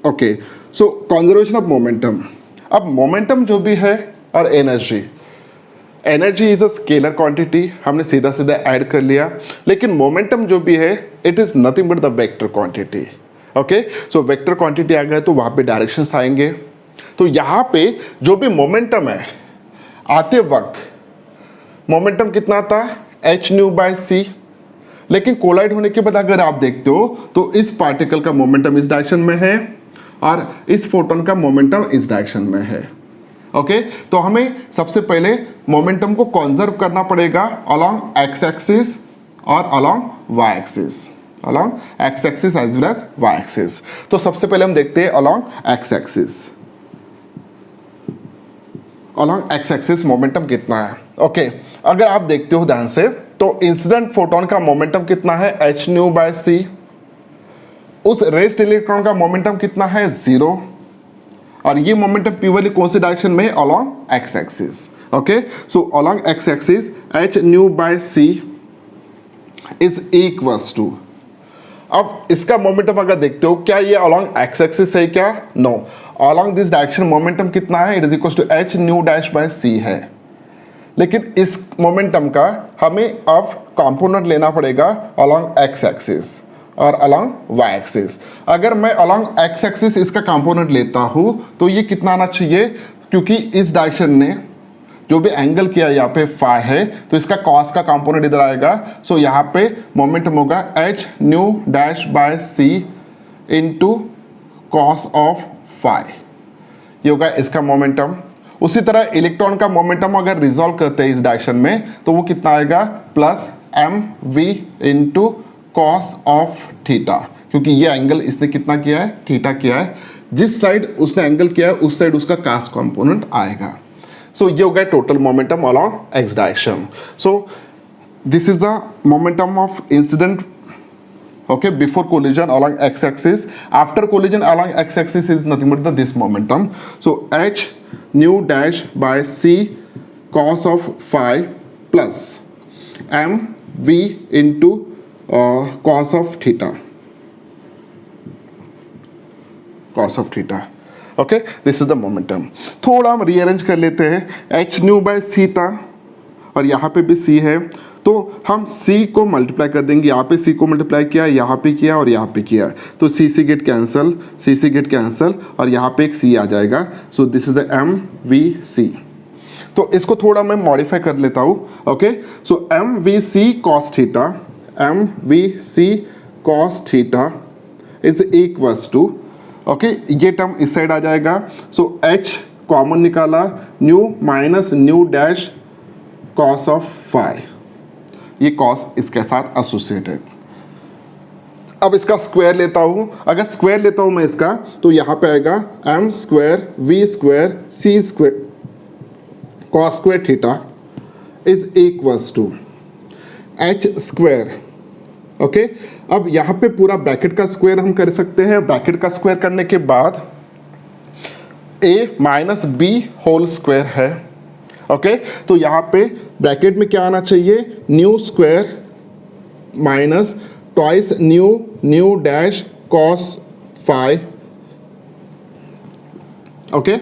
A: Okay, so conservation of momentum. अब momentum जो भी है और energy is a scalar quantity, हमने सीधा सीधा ऐड कर लिया. लेकिन मोमेंटम जो भी है it is nothing but the vector quantity. Okay, so vector quantity आ गया तो वहां पे डायरेक्शंस आएंगे. तो यहाँ पे जो भी मोमेंटम है आते वक्त मोमेंटम कितना था? h nu by c. लेकिन कोलाइड होने के बाद अगर आप देखते हो तो इस पार्टिकल का मोमेंटम इस डायरेक्शन में है और इस फोटोन का मोमेंटम इस डायरेक्शन में है. ओके, तो हमें सबसे पहले मोमेंटम को कंजर्व करना पड़ेगा अलोंग एक्स एक्सिस और along y axis, along x axis as well as y axis. तो सबसे पहले हम देखते हैं along x axis. Along x axis momentum कितना है? ओके, अगर आप देखते हो ध्यान से तो इंसिडेंट फोटोन का मोमेंटम कितना है? h nu by c. उस रेस्ट इलेक्ट्रॉन का मोमेंटम कितना है? 0. और ये मोमेंटम प्योरली कौन सी डायरेक्शन में? Along x axis. Okay, so along x axis h nu by c is equals to. अब इसका मोमेंटम अगर देखते हो क्या ये अलोंग एक्स एक्सिस है क्या? No. Along this direction momentum कितना है? It is equals to h nu dash by c है. लेकिन इस मोमेंटम का हमें अब कंपोनेंट लेना पड़ेगा अलोंग एक्स एक्सिस और अलोंग वाई एक्सिस. अगर मैं अलोंग एक्स एक्सिस इसका कंपोनेंट लेता हूँ तो ये कितना आना चाहिए? क्योंकि इस डायरेक्शन ने जो भी एंगल किया यहाँ पे फाई है तो इसका कॉस का कंपोनेंट इधर आएगा. सो यहाँ पे मोमेंटम होगा h nu dash by c into cos of phi. ये होगा इसका मोमेंटम. उसी तरह इलेक्ट्रॉन का मोमेंटम अगर रिजॉल्व करते हैं इस डायरेक्शन में तो वो कितना आएगा plus m v into cos of theta, क्योंकि ये एंगल इसने कितना किया है, थीटा किया है। जिस साइड उसने एंगल किया है उस साइड उसका कास कंपोनेंट आएगा। सो ये हो गया total momentum along x direction. So this is the momentum of incident okay before collision along x-axis. After collision along x-axis is nothing but this momentum. So h nu dash by c cos of phi plus m v into cos of theta. Cos of theta. Okay, this is the momentum. थोड़ा हम rearrange कर लेते हैं। h nu by c था और यहाँ पे भी c है, तो हम c को मल्टीप्लाई कर देंगे। यहाँ पे c को मल्टीप्लाई किया, यहाँ पे किया और यहाँ पे किया, तो c get cancel, c get cancel और यहाँ पे एक c आ जाएगा। So this is the M we C. तो इसको थोड़ा मैं मॉडिफाई कर लेता हूँ। Okay, so M we C cos theta, M we C cos theta is equals to, okay ये टर्म इस साइड आ जाएगा। सो h कॉमन निकाला, nu minus nu dash cos of phi, ये कॉस इसके साथ एसोसिएटेड। अब इसका स्क्वायर लेता हूं, अगर स्क्वायर लेता हूं मैं इसका तो यहां पे आएगा m square we square C square cos square theta is equals to H square. Okay, अब यहां पे पूरा ब्रैकेट का स्क्वायर हम कर सकते हैं। ब्रैकेट का स्क्वायर करने के बाद a minus b whole square है। ओके, तो यहाँ पे ब्रैकेट में क्या आना चाहिए, nu square minus twice nu nu dash cos phi, okay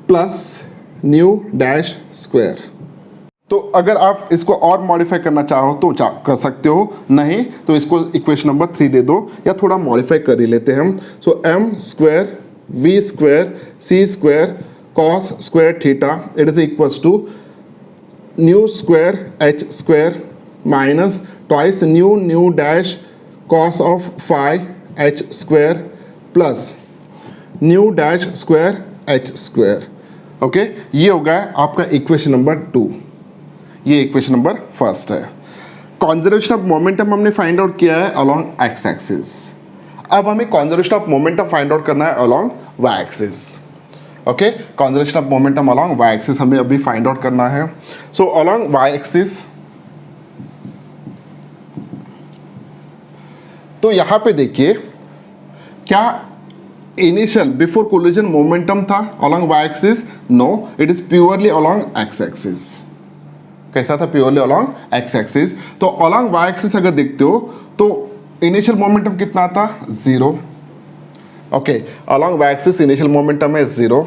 A: plus nu dash square. तो अगर आप इसको और मॉडिफाई करना चाहो तो कर सकते हो, नहीं तो इसको इक्वेशन नंबर 3 दे दो या थोड़ा मॉडिफाई कर ही लेते हैं हम। So M square we square C square cos square theta it is equals to new square h square minus twice new dash cos of phi h square plus new dash square h square। Okay, ये हो गया आपका equation number 2, ये equation number first है। Conservation of momentum हमने find out किया है along x axis. अब हमें conservation of momentum find out करना है along y axis. Okay, conservation of momentum along y axis हमें अभी फाइंड आउट करना है। सो अलोंग वाई एक्सिस, तो यहां पे देखिए क्या इनिशियल बिफोर कोलिजन मोमेंटम था along y axis? No, it is purely along x axis. कैसा था? Purely along x axis. तो अलोंग वाई एक्सिस अगर देखते हो तो इनिशियल मोमेंटम कितना था? 0। Okay, along y axis initial momentum है 0।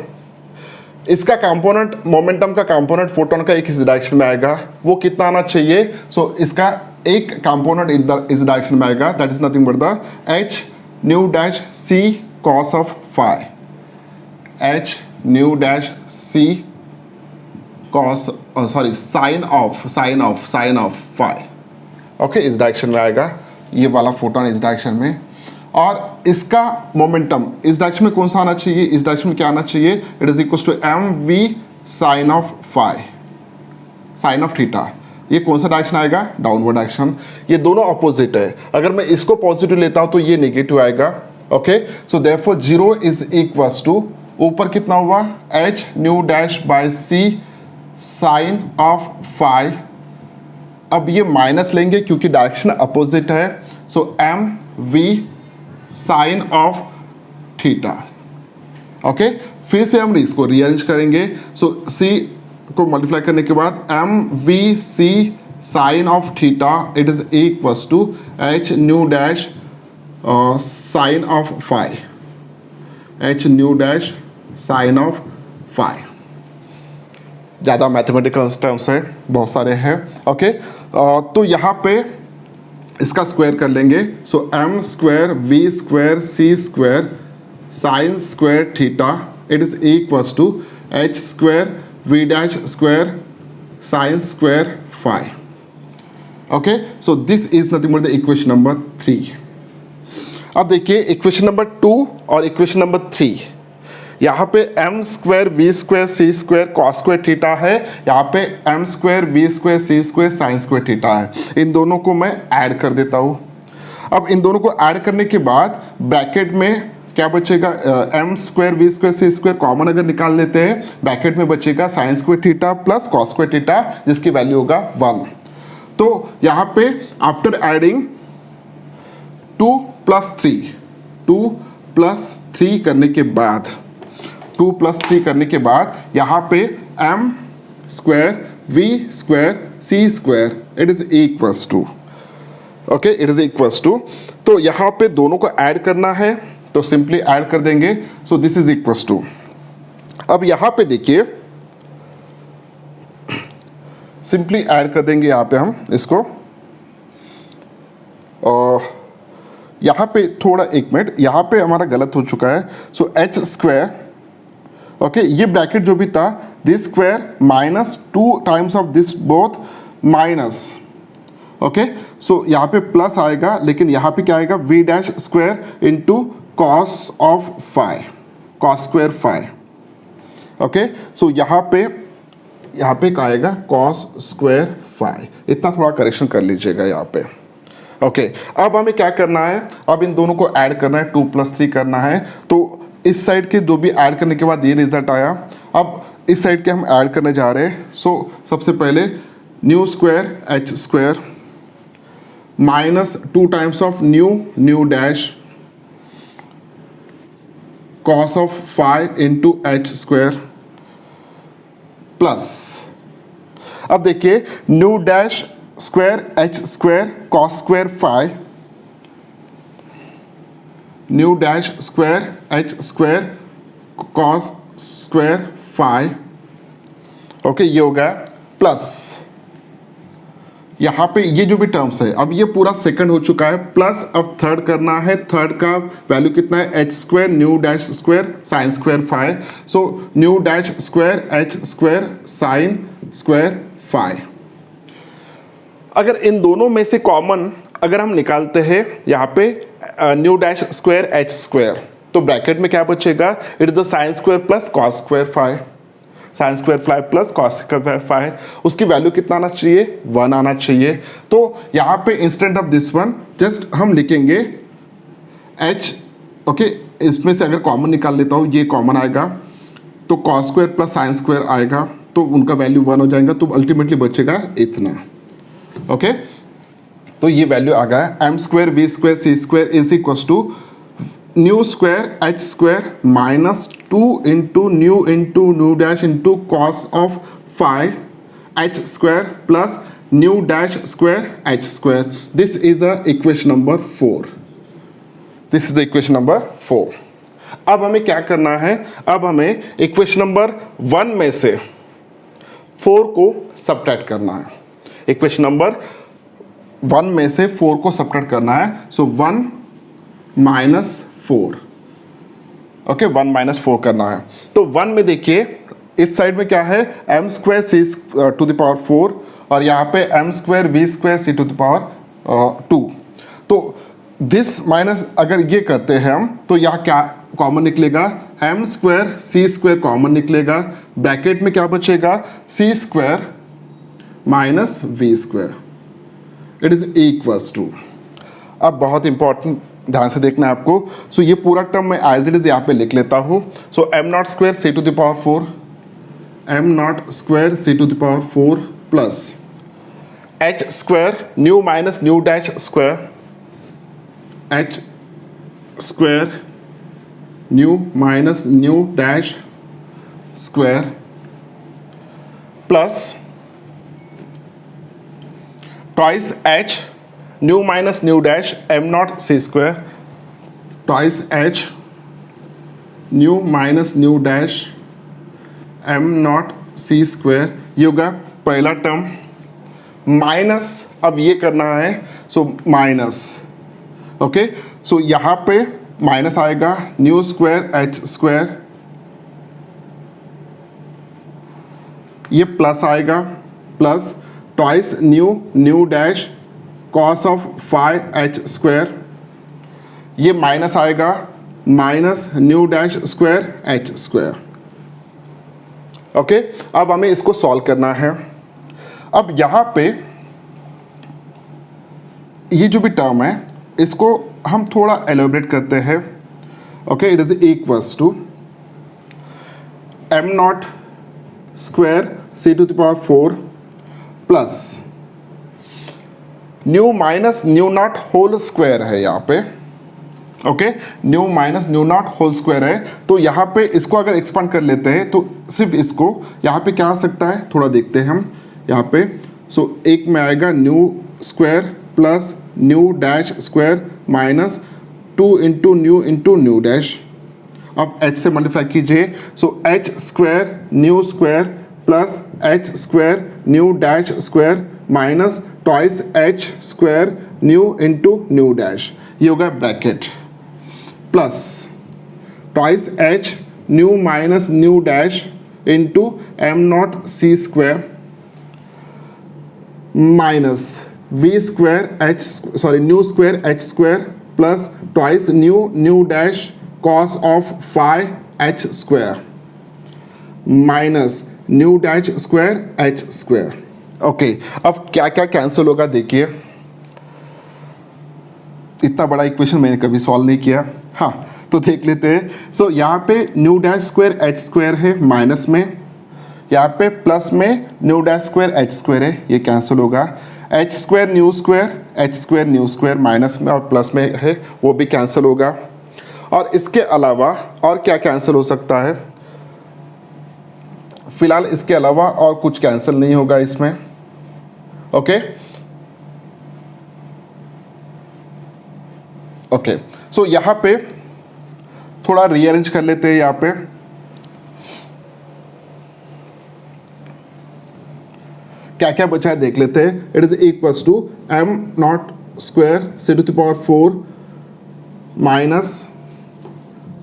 A: इसका कंपोनेंट, मोमेंटम का कंपोनेंट फोटोन का एक इस डायरेक्शन में आएगा, वो कितना आना चाहिए? सो इसका एक कंपोनेंट इस डायरेक्शन में आएगा, that is nothing but the h nu dash c cos of phi, h nu dash c cos sorry sine of phi. Okay, इस डायरेक्शन में आएगा ये वाला फोटोन, इस डायरेक्शन में। और इसका मोमेंटम इस डायरेक्शन में कौन सा आना चाहिए? इस डायरेक्शन में क्या आना चाहिए? It is equal to m we sine of phi, sine of theta. ये कौन सा डायरेक्शन आएगा? Downward direction. ये दोनों अपोजिट है, अगर मैं इसको पॉजिटिव लेता हूं तो ये नेगेटिव आएगा। Okay, so therefore 0 is equals to, ऊपर कितना हुआ? H nu dash by C sine of phi. अब ये माइनस लेंगे क्योंकि डायरेक्शन अपोजिट है, so M we sine of theta. Okay, फिर से हम इसको रीअरेंज करेंगे। सो सी को मल्टीप्लाई करने के बाद m we c sine of theta it is equals to H nu dash sine of phi, h nu dash sine of phi. ज़्यादा मैथमेटिकल टर्म्स है, बहुत सारे हैं। ओके, तो यहाँ पे इसका स्क्वायर कर लेंगे। So M square we square C square sine square theta it is equals to H square V dash square sine square phi. Okay, so this is nothing but the equation number 3। अब देखिए equation number 2 और equation number 3, यहाँ पे m square we square C square cos square theta है, यहाँ पे m square we square C square sine square theta है। इन दोनों को मैं ऐड कर देता हूँ। अब इन दोनों को ऐड करने के बाद ब्रैकेट में क्या बचेगा, m square we square C square common अगर निकाल लेते हैं, ब्रैकेट में बचेगा sine square theta plus cos square theta, जिसकी वैल्यू होगा 1। तो यहाँ पे आफ्टर एडिंग 2 प्लस 3 करने के बाद 2 प्लस 3 करने के बाद यहाँ पे m square we square C square it is equals to, okay, it is equals to. तो यहाँ पे दोनों को ऐड करना है तो सिंपली ऐड कर देंगे। So this is equals to. अब यहाँ पे देखिए सिंपली ऐड कर देंगे यहाँ पे हम इसको, और यहाँ पे थोड़ा एक मिनट, यहाँ पे हमारा गलत हो चुका है। सो एच स्क्वायर, ओके, ये ब्रैकेट जो भी था this square minus 2 times of this both minus, okay. So यहाँ पे प्लस आएगा, लेकिन यहाँ पे क्या आएगा V dash square into cos of phi, cos square phi, okay. So यहाँ पे क्या आएगा कॉस स्क्वायर फाई। इतना थोड़ा करेक्शन कर लीजिएगा यहाँ पे, ओके। अब हमें क्या करना है, अब इन दोनों को ऐड करना है, 2 प्लस 3 करना है। तो इस साइड के दो भी ऐड करने के बाद ये रिजल्ट आया। अब इस साइड के हम ऐड करने जा रहे हैं। सो सबसे पहले nu square H square minus 2 times of nu dash cos of phi into h square plus, अब देखिए nu dash square H square cos square phi, nu dash square H square cos square phi, okay, ये हो गया plus यहाँ पे ये जो भी टर्म्स है, अब ये पूरा सेकंड हो चुका है, प्लस अब थर्ड करना है। थर्ड का वैल्यू कितना है, h square nu dash square sine square phi. So nu dash square H square sine square phi. अगर इन दोनों में से कॉमन अगर हम निकालते हैं यहाँ पे nu dash square H square, तो ब्रैकेट में क्या बचेगा, it is the sine square plus cos square phi, sine square phi plus cos square phi. उसकी वैल्यू कितना आना चाहिए, 1 आना चाहिए। तो यहाँ पे instead of this one just हम लिखेंगे h, ओके। इसमें से अगर कॉमन निकाल लेता हूँ, ये कॉमन आएगा तो cos square plus sine square आएगा, तो उनका वैल्यू 1 हो जाएगा, तो अल्टीमेटली बचेगा इतना, ओके। तो ये वैल्यू आ गया m square b square C square is equal to nu square H square minus 2 into nu dash into cos of phi h square plus nu dash square H square. This is a equation number 4। This is the equation number 4। अब हमें क्या करना है, अब हमें equation number 1 में से 4 को सब्ट्रैक्ट करना है। इक्वेशन नंबर 1 में से 4 को सब्ट्रैक्ट करना है। सो 1 माइनस 4, ओके, 1 माइनस 4 करना है। तो 1 में देखिए इस साइड में क्या है, m square C to the power 4 और यहाँ पे m square we square C to the power 2। तो दिस माइनस अगर ये करते हैं हम, तो यहाँ क्या कॉमन निकलेगा, एम स्क्वायर सी स्क्वायर कॉमन निकलेगा, ब्रैकेट में क्या बचेगा, C square minus we square, it is equals to. अब बहुत इंपॉर्टेंट ध्यान से देखना है आपको। सो ये पूरा टर्म मैं एज इट इज यहाँ पे लिख लेता हूँ। So M not square C to the power 4, M not square C to the power 4 plus H square nu minus nu dash square H square nu minus nu dash square plus twice H nu minus nu dash M not C square twice H nu minus nu dash M not C square. ये होगा पहला term minus, अब ये करना है so minus, okay. So यहाँ पे minus आएगा न्यू स्क्वायर एच स्क्वायर, ये प्लस आएगा plus twice nu dash cos of phi h square, ये माइनस आएगा minus nu dash square H square. Okay, अब हमें इसको सॉल्व करना है। अब यहाँ पे ये जो भी टर्म है इसको हम थोड़ा एलोबरेट करते हैं। Okay, it is equals to m not square C to the power 4 plus nu minus nu not whole square है यहाँ पे। Okay, nu minus nu not whole square है, तो यहाँ पे इसको अगर एक्सपांड कर लेते हैं तो सिर्फ इसको यहाँ पे क्या आ सकता है, थोड़ा देखते हैं हम यहाँ पे। सो एक में आएगा nu square plus nu dash square minus 2 into nu dash. अब h से मल्टीप्लाई कीजिए, so h square nu square plus h square nu dash square minus twice h square nu into nu dash, ये होगा bracket plus twice h nu minus nu dash into m not C square minus we square h sorry nu square H square plus twice nu dash cos of phi h square minus nu dash square H square. Okay, अब क्या क्या cancel होगा देखिए। इतना बड़ा equation मैंने कभी solve नहीं किया। हाँ, तो देख लेते हैं। सो यहाँ पे nu dash square H square है माइनस में, यहाँ पे प्लस में new dash square H square है, ये कैंसिल होगा। H square nu square H square nu square minus में और प्लस में है, वो भी कैंसिल होगा। और इसके अलावा और क्या कैंसिल हो सकता है, फिलहाल इसके अलावा और कुछ कैंसिल नहीं होगा इसमें। ओके ओके, सो यहाँ पे थोड़ा रीअरेंज कर लेते हैं। यहाँ पे क्या क्या बचा है देख लेते हैं। It is equals to m not square C to the power 4 minus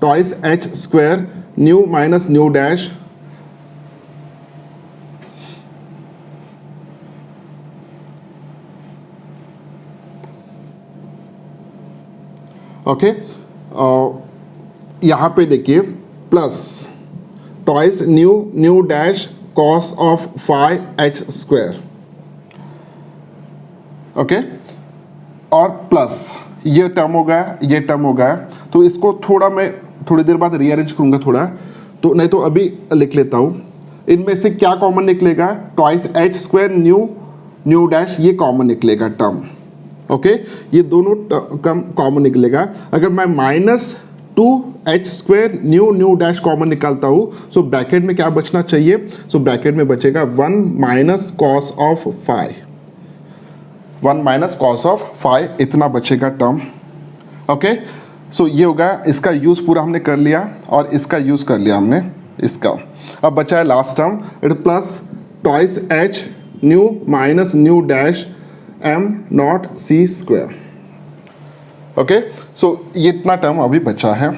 A: twice h square nu minus nu dash okay. यहाँ पे देखिए plus twice nu dash cos of phi h square. Okay, और प्लस ये term हो गया, ये term हो गया। तो इसको थोड़ा मैं थोड़ी देर बाद रीअरेंज करूँगा थोड़ा, तो नहीं तो अभी लिख लेता हूँ। इनमें से क्या कॉमन निकलेगा, twice h square nu dash, ये कॉमन निकलेगा टर्म। ओके, ये दोनों कॉमन निकलेगा। अगर मैं minus 2h square nu dash common निकालता हूँ, सो ब्रैकेट में क्या बचना चाहिए, सो ब्रैकेट में बचेगा 1 minus cos of phi, 1 minus cos of phi, इतना बचेगा टर्म। ओके, सो ये होगा, इसका यूज़ पूरा हमने कर लिया और इसका यूज़ कर लिया हमने इसका। अब बचा है last term, it plus twice H nu minus nu dash M not C square. Okay, so ये इतना टर्म अभी बचा है।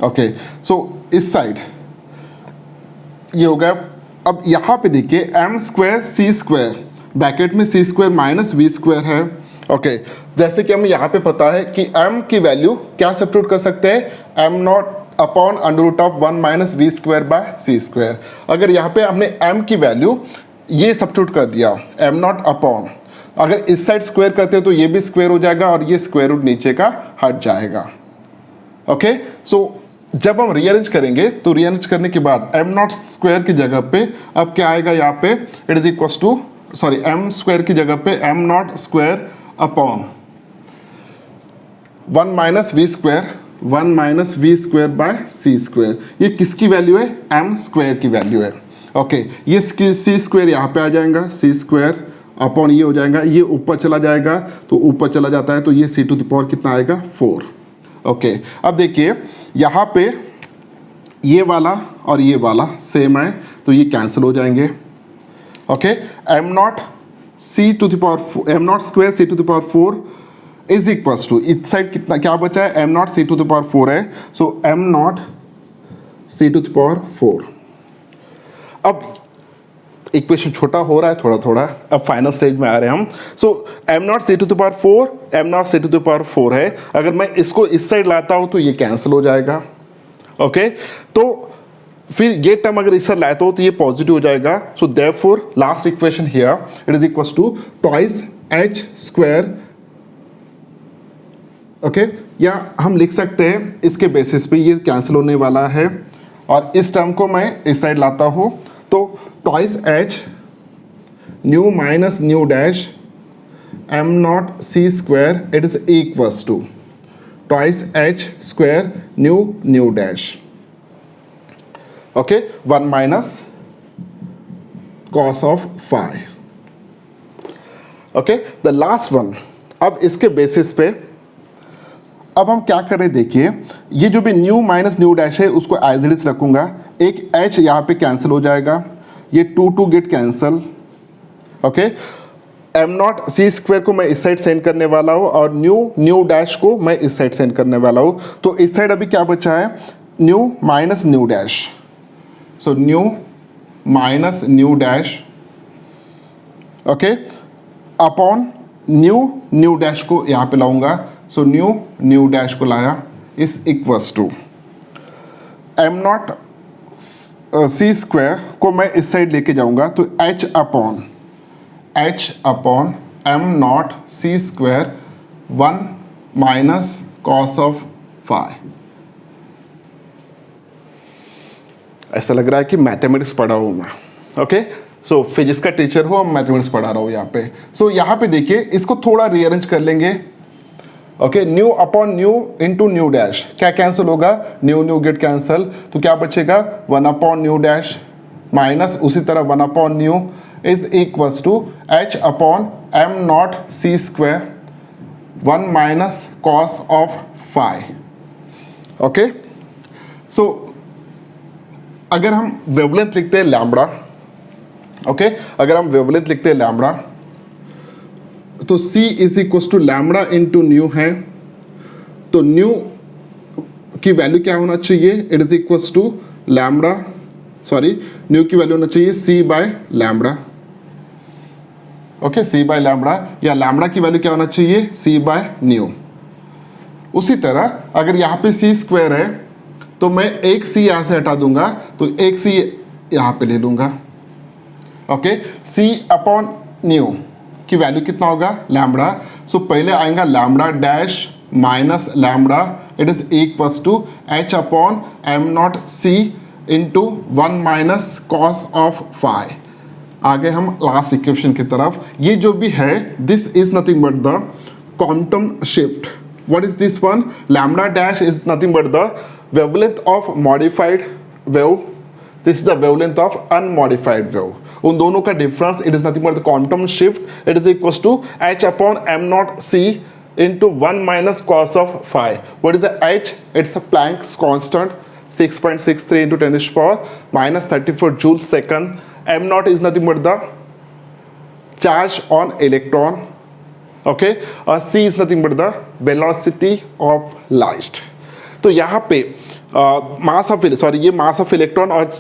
A: ओके, सो इस साइड ये हो गया। अब यहाँ पे देखिए एम स्क्वायर सी स्क्वायर, ब्रैकेट में सी स्क्वायर माइनस वी स्क्वायर है। ओके, जैसे कि हमें यहाँ पे पता है कि m की वैल्यू क्या सब्स्टिट्यूट कर सकते हैं, m not upon under root of 1 minus we square by c square. अगर यहाँ पे हमने m की वैल्यू ये सब्स्टिट्यूट कर दिया, एम नॉट अपॉन, अगर इस साइड स्क्वायर करते हो तो ये भी स्क्वायर हो जाएगा और ये स्क्वायर रूट नीचे का हट जाएगा। ओके, सो जब हम रीअरेंज करेंगे तो रीअरेंज करने के बाद एम नॉट स्क्वायर की जगह पे अब क्या आएगा, यहाँ पे it is equals to sorry m square की जगह पे m not square upon 1 minus we square, 1 minus we square by c square. ये किसकी वैल्यू है, एम स्क्वायर की वैल्यू है। ओके, ये सी स्क्वायर यहाँ पे आ जाएगा, सी स्क्वायर अपॉन ये हो जाएगा, ये ऊपर चला जाएगा तो ऊपर चला जाता है तो ये सी टू द पावर कितना आएगा 4। ओके, अब देखिए यहाँ पे ये वाला और ये वाला सेम है तो ये कैंसिल हो जाएंगे। Okay, M not C to the power M not square C to the power 4 is equals to, इस साइड कितना क्या बचा है, M not C to the power 4 है, so M not C to the power 4। अब equation छोटा हो रहा है थोड़ा थोड़ा, अब फाइनल स्टेज में आ रहे हैं हम। So M not C to the power 4 M not C to the power 4 है, अगर मैं इसको इस साइड लाता हूँ तो ये कैंसिल हो जाएगा। ओके, तो फिर ये टर्म अगर इस साइड लाता हूँ तो ये पॉजिटिव हो जाएगा। So therefore last equation here it is equals to twice h square. Okay, या हम लिख सकते हैं इसके बेसिस पे ये कैंसिल होने वाला है, और इस टर्म को मैं इस साइड लाता हूँ तो twice H nu minus nu dash M not C square it is equals to twice h square nu nu dash. Okay, 1 minus cos of phi. Okay, the last one. अब इसके basis पे अब हम क्या कर रहे हैं, देखिए ये जो भी न्यू माइनस न्यू डैश है उसको एज इट इज रखूंगा, एक h यहाँ पे कैंसिल हो जाएगा, ये 2 get cancel. Okay, M not C square को मैं इस साइड सेंड करने वाला हूँ और न्यू डैश को मैं इस साइड सेंड करने वाला हूँ। तो इस साइड अभी क्या बचा है, new minus nu dash. So new minus nu dash, okay, upon new dash को यहाँ पे लाऊंगा। सो न्यू डैश को लाया इस equals to m not C square को मैं इस साइड लेके जाऊंगा तो h upon M not C square 1 minus cos of phi. ऐसा लग रहा है कि मैथमेटिक्स पढ़ा हूँ मैं। ओके, सो फिजिक्स का टीचर हो, मैथमेटिक्स पढ़ा रहा हूँ यहाँ पे। सो यहाँ पे देखिए इसको थोड़ा रीअरेंज कर लेंगे। Okay, new upon new into nu dash, क्या कैंसिल होगा, न्यू गेट कैंसिल, तो क्या बचेगा 1 अपॉन न्यू डैश माइनस उसी तरह 1 upon nu is equals to h upon M not C square 1 minus cos of phi. Okay, so अगर हम wavelength लिखते हैं लैम्बडा, ओके, अगर हम वेवलेंथ लिखते हैं लैम्बडा तो c is equal to lambda into nu है, तो न्यू की वैल्यू क्या होना चाहिए, it is equal to lambda, sorry nu की वैल्यू होना चाहिए c by lambda. Okay, c by lambda, या लैम्बडा की वैल्यू क्या होना चाहिए, c बाय न्यू। उसी तरह अगर यहाँ पे c स्क्वायर है तो मैं एक c यहाँ से हटा दूंगा तो एक c यहाँ पे ले लूंगा। ओके, c अपॉन न्यू की वैल्यू कितना होगा, लैम्बडा। सो पहले आएगा lambda dash minus lambda, it is equals to h upon M not c into 1 minus cos of phi. आगे हम लास्ट इक्वेशन की तरफ, ये जो भी है this is nothing but the quantum shift. What is this one, lambda dash is nothing but the wavelength of modified wave, this is the wavelength of unmodified wave. उन दोनों का difference it is nothing but the quantum shift, it is equal to h upon M not c into 1 minus cos of phi. What is the h, it's a Planck's constant 6.63 into 10 power minus 34 joules second. M naught is nothing but the charge on electron, okay, और c is nothing but the velocity of light. तो यहाँ पे mass of ये mass of electron और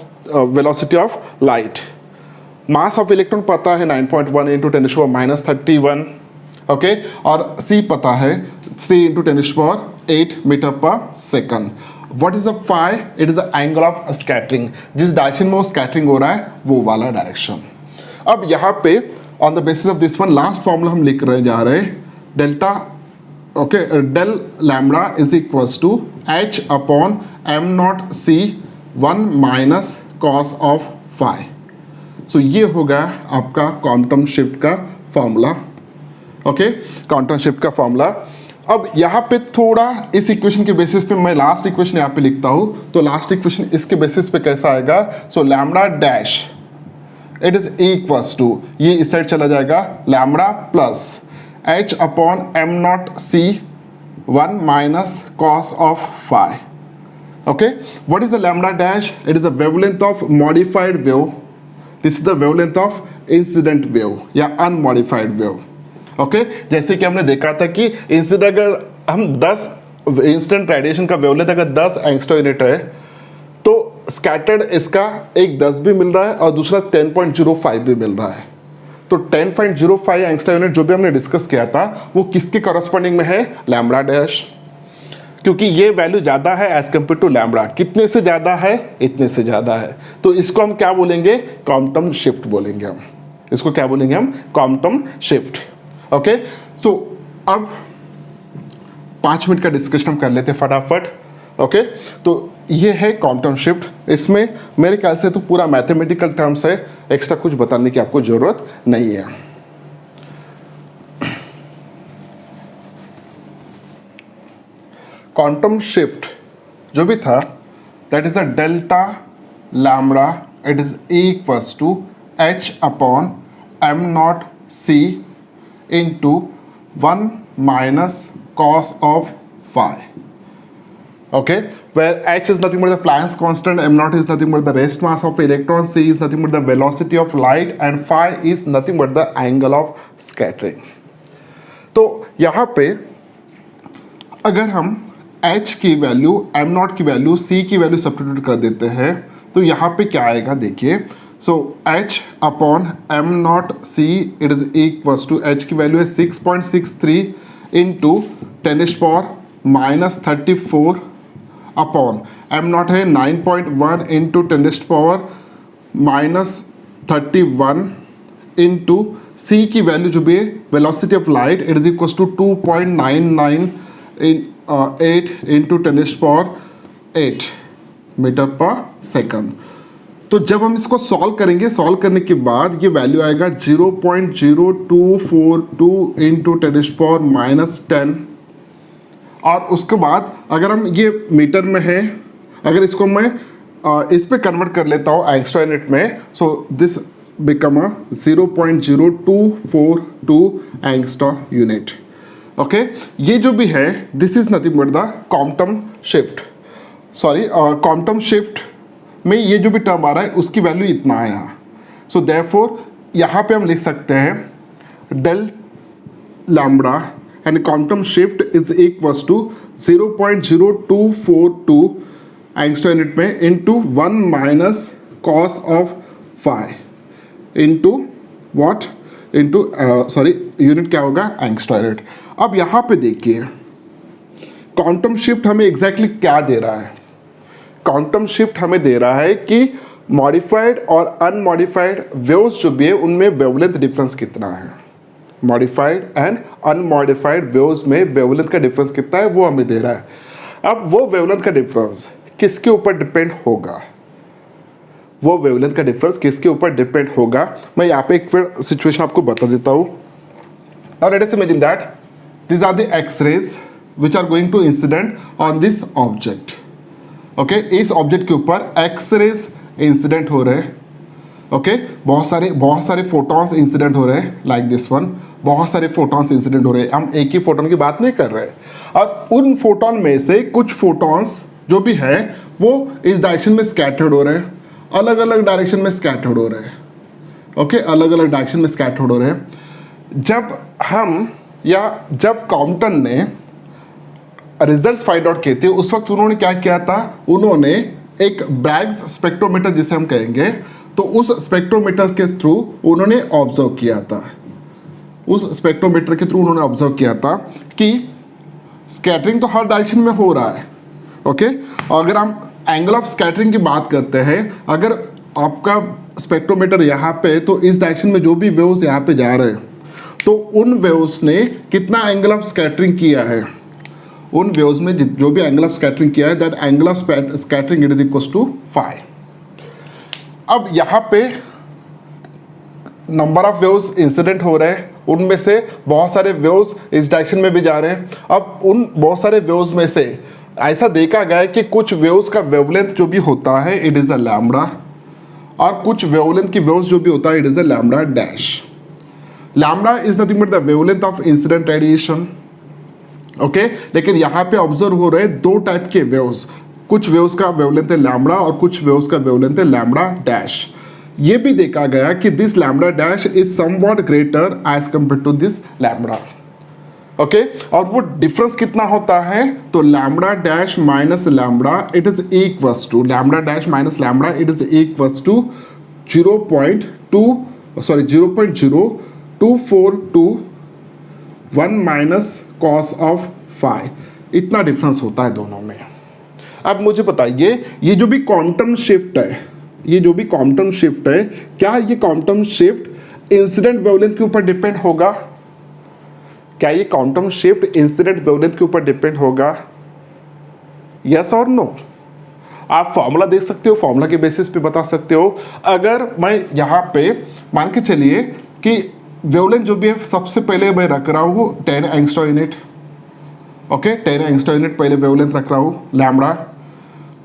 A: velocity of light. Mass of electron पता है 9.1 into 10 power minus 31, okay, और c पता है 3 into 10 power 8 metre per second. What is the phi? It is the angle of scattering. जिस direction में वो स्कैटरिंग हो रहा है वो वाला डायरेक्शन। अब यहाँ पे on the basis of this one last formula हम लिख रहे जा रहे हैं delta, okay, del lambda is equals to h upon M not C 1 minus cos of phi. So ये होगा आपका क्वांटम शिफ्ट का फॉर्मूला, ओके, क्वांटम शिफ्ट का फॉर्मूला। अब यहाँ पे थोड़ा इस इक्वेशन के बेसिस पे मैं लास्ट इक्वेशन यहाँ पे लिखता हूँ, तो लास्ट इक्वेशन इसके बेसिस पे कैसा आएगा, so lambda dash it is equals to, ये इस साइड चला जाएगा, lambda plus h upon M not C 1 minus cos of phi. Okay, what is the lambda dash, it is the wavelength of modified wave, this is the wavelength of incident wave या unmodified wave. Okay, जैसे कि हमने देखा था कि incident अगर हम 10 instant radiation का वेवलेंथ अगर 10 एंगस्ट्रॉम यूनिट है तो स्कैटर्ड इसका एक 10 भी मिल रहा है और दूसरा 10.05 भी मिल रहा है। तो 10.05 एंगस्ट्रॉम यूनिट जो भी हमने डिस्कस किया था वो किसके कॉरस्पॉन्डिंग में है, लैम्ब्डा डैश, क्योंकि ये वैल्यू ज़्यादा है एज कम्पेयर टू लैम्ब्डा। कितने से ज़्यादा है, इतने से ज़्यादा है। तो इसको हम क्या बोलेंगे, क्वांटम शिफ्ट बोलेंगे हम। इसको क्या बोलेंगे हम, क्वांटम शिफ्ट। ओके, तो अब 5 मिनट का डिस्कशन हम कर लेते हैं फटाफट। ओके, तो ये है क्वांटम शिफ्ट। इसमें मेरे ख्याल से तो पूरा मैथमेटिकल टर्म्स है, एक्स्ट्रा कुछ बताने की आपको ज़रूरत नहीं है। क्वांटम शिफ्ट जो भी था, that is a delta lambda, it is equals to h अपॉन m not c into 1 minus cos of phi. Okay, where h is nothing but the Planck's constant, m naught is nothing but the rest mass of electron, c is nothing but the velocity of light, and phi is nothing but the angle of scattering. तो यहाँ पे अगर हम h की वैल्यू, m नॉट की वैल्यू, c की वैल्यू सब्स्टिट्यूट कर देते हैं तो यहाँ पे क्या आएगा देखिए। सो h अपॉन m not c it is equals to, h की वैल्यू है 6.63 इंटू 10⁻⁻34 अपॉन m नॉट है 9.1 इंटू 10⁻⁻31 इंटू c की वैल्यू जो भी है velocity of light, it is equals to 2.998 into 10⁻8 metre per second. तो जब हम इसको सॉल्व करेंगे, सॉल्व करने के बाद ये वैल्यू आएगा 0.0242 इंटू 10⁻⁻10। और उसके बाद अगर हम ये मीटर में है, अगर इसको मैं इस पे कन्वर्ट कर लेता हूँ एंगस्ट्रॉम यूनिट में, so this become a 0.0242 angstrom unit. Okay, ये जो भी है this is nothing but the quantum shift. Sorry, quantum shift में ये जो भी टर्म आ रहा है उसकी वैल्यू इतना है यहाँ। सो देयरफॉर यहाँ पे हम लिख सकते हैं del lambda and quantum shift is equals to 0.0242 angstrom unit में into 1 minus cos of phi into what, into sorry unit क्या होगा, एंगस्ट्रॉम यूनिट। अब यहाँ पे देखिए क्वांटम शिफ्ट हमें एग्जैक्टली क्या दे रहा है। क्वांटम शिफ्ट हमें दे रहा है कि मॉडिफाइड और अनमॉडिफाइड वेव्स जो भी है उनमें वेवलेंथ डिफरेंस कितना है। मॉडिफाइड एंड अनमॉडिफाइड वेव्स में वेवलेंथ का डिफरेंस कितना है वो हमें दे रहा है। अब वो वेवलेंथ का डिफरेंस किसके ऊपर डिपेंड होगा, वो वेवलेंथ का डिफरेंस किसके ऊपर डिपेंड होगा, मैं यहाँ पे एक फिर सिचुएशन आपको बता देता हूँ। Now let us imagine that these are the x-rays which are going to incident on this object. Okay, इस ऑब्जेक्ट के ऊपर x-rays इंसिडेंट हो रहे हैं। ओके, बहुत सारे फोटॉन्स इंसिडेंट हो रहे हैं, लाइक दिस वन, बहुत सारे फोटॉन्स इंसिडेंट हो रहे हैं। हम एक ही फोटोन की बात नहीं कर रहे हैं। और उन फोटॉन में से कुछ फोटॉन्स जो भी है वो इस डायरेक्शन में स्कैटर्ड हो रहे हैं, अलग अलग डायरेक्शन में स्कैटर्ड हो रहे हैं। ओके, अलग अलग डायरेक्शन में स्कैटर्ड हो रहे हैं। जब कॉम्पटन ने रिजल्ट्स फाइंड आउट किए थे उस वक्त उन्होंने क्या किया था, उन्होंने एक ब्रैग्स स्पेक्ट्रोमीटर जिसे हम कहेंगे, तो उस स्पेक्ट्रोमीटर के थ्रू उन्होंने ऑब्जर्व किया था, उस स्पेक्ट्रोमीटर के थ्रू उन्होंने ऑब्जर्व किया था कि स्कैटरिंग तो हर डायरेक्शन में हो रहा है। ओके, अगर हम एंगल ऑफ स्कैटरिंग की बात करते हैं, अगर आपका स्पेक्ट्रोमीटर यहाँ पे, तो इस डायरेक्शन में जो भी वेव्स यहाँ पे जा रहे हैं तो उन वेव्स ने कितना एंगल ऑफ स्कैटरिंग किया है, उन वेव्स में जो भी एंगल ऑफ स्कैटरिंग किया है that angle of scattering it is equals to phi. अब यहाँ पे नंबर ऑफ वेव्स इंसिडेंट हो रहे हैं, उनमें से बहुत सारे वेव्स इस डायरेक्शन में भी जा रहे हैं। अब उन बहुत सारे वेव्स में से ऐसा देखा गया है कि कुछ वेव्स का वेवलेंथ जो भी होता है इट इज अ लैम्ब्डा, और कुछ वेवलेंथ की वेव्स जो भी होता है it is a lambda dash. Lambda is nothing but the wavelength of incident radiation. Okay, लेकिन यहाँ पे ऑब्जर्व हो रहे दो टाइप के वेव्स, कुछ वेव्स का वेवलेंथ है लैम्ब्डा और कुछ वेव्स का वेवलेंथ है लैम्ब्डा डैश। ये भी देखा गया कि this lambda dash is somewhat greater as compare to this lambda. Okay और वो डिफरेंस कितना होता है, तो lambda dash minus lambda it is equals to lambda dash minus lambda it is equals to 0.0242 minus cos of phi, इतना difference होता है दोनों में। अब मुझे बताइए ये जो भी क्वांटम शिफ्ट है, ये जो भी क्वांटम शिफ्ट है, क्या ये क्वांटम शिफ्ट इंसिडेंट वेवलेंथ के ऊपर डिपेंड होगा? क्या ये क्वांटम शिफ्ट इंसिडेंट वेवलेंथ के ऊपर डिपेंड होगा? यस और नो? आप फॉर्मूला देख सकते हो, फॉर्मूला के बेसिस पे बता सकते हो। अगर मैं यहाँ पे मान के चलिए कि वेवलेंथ जो भी है सबसे पहले मैं रख रहा हूँ 10 angstrom unit, okay 10 angstrom unit पहले वेवलेंथ रख रहा हूँ लैम्बडा,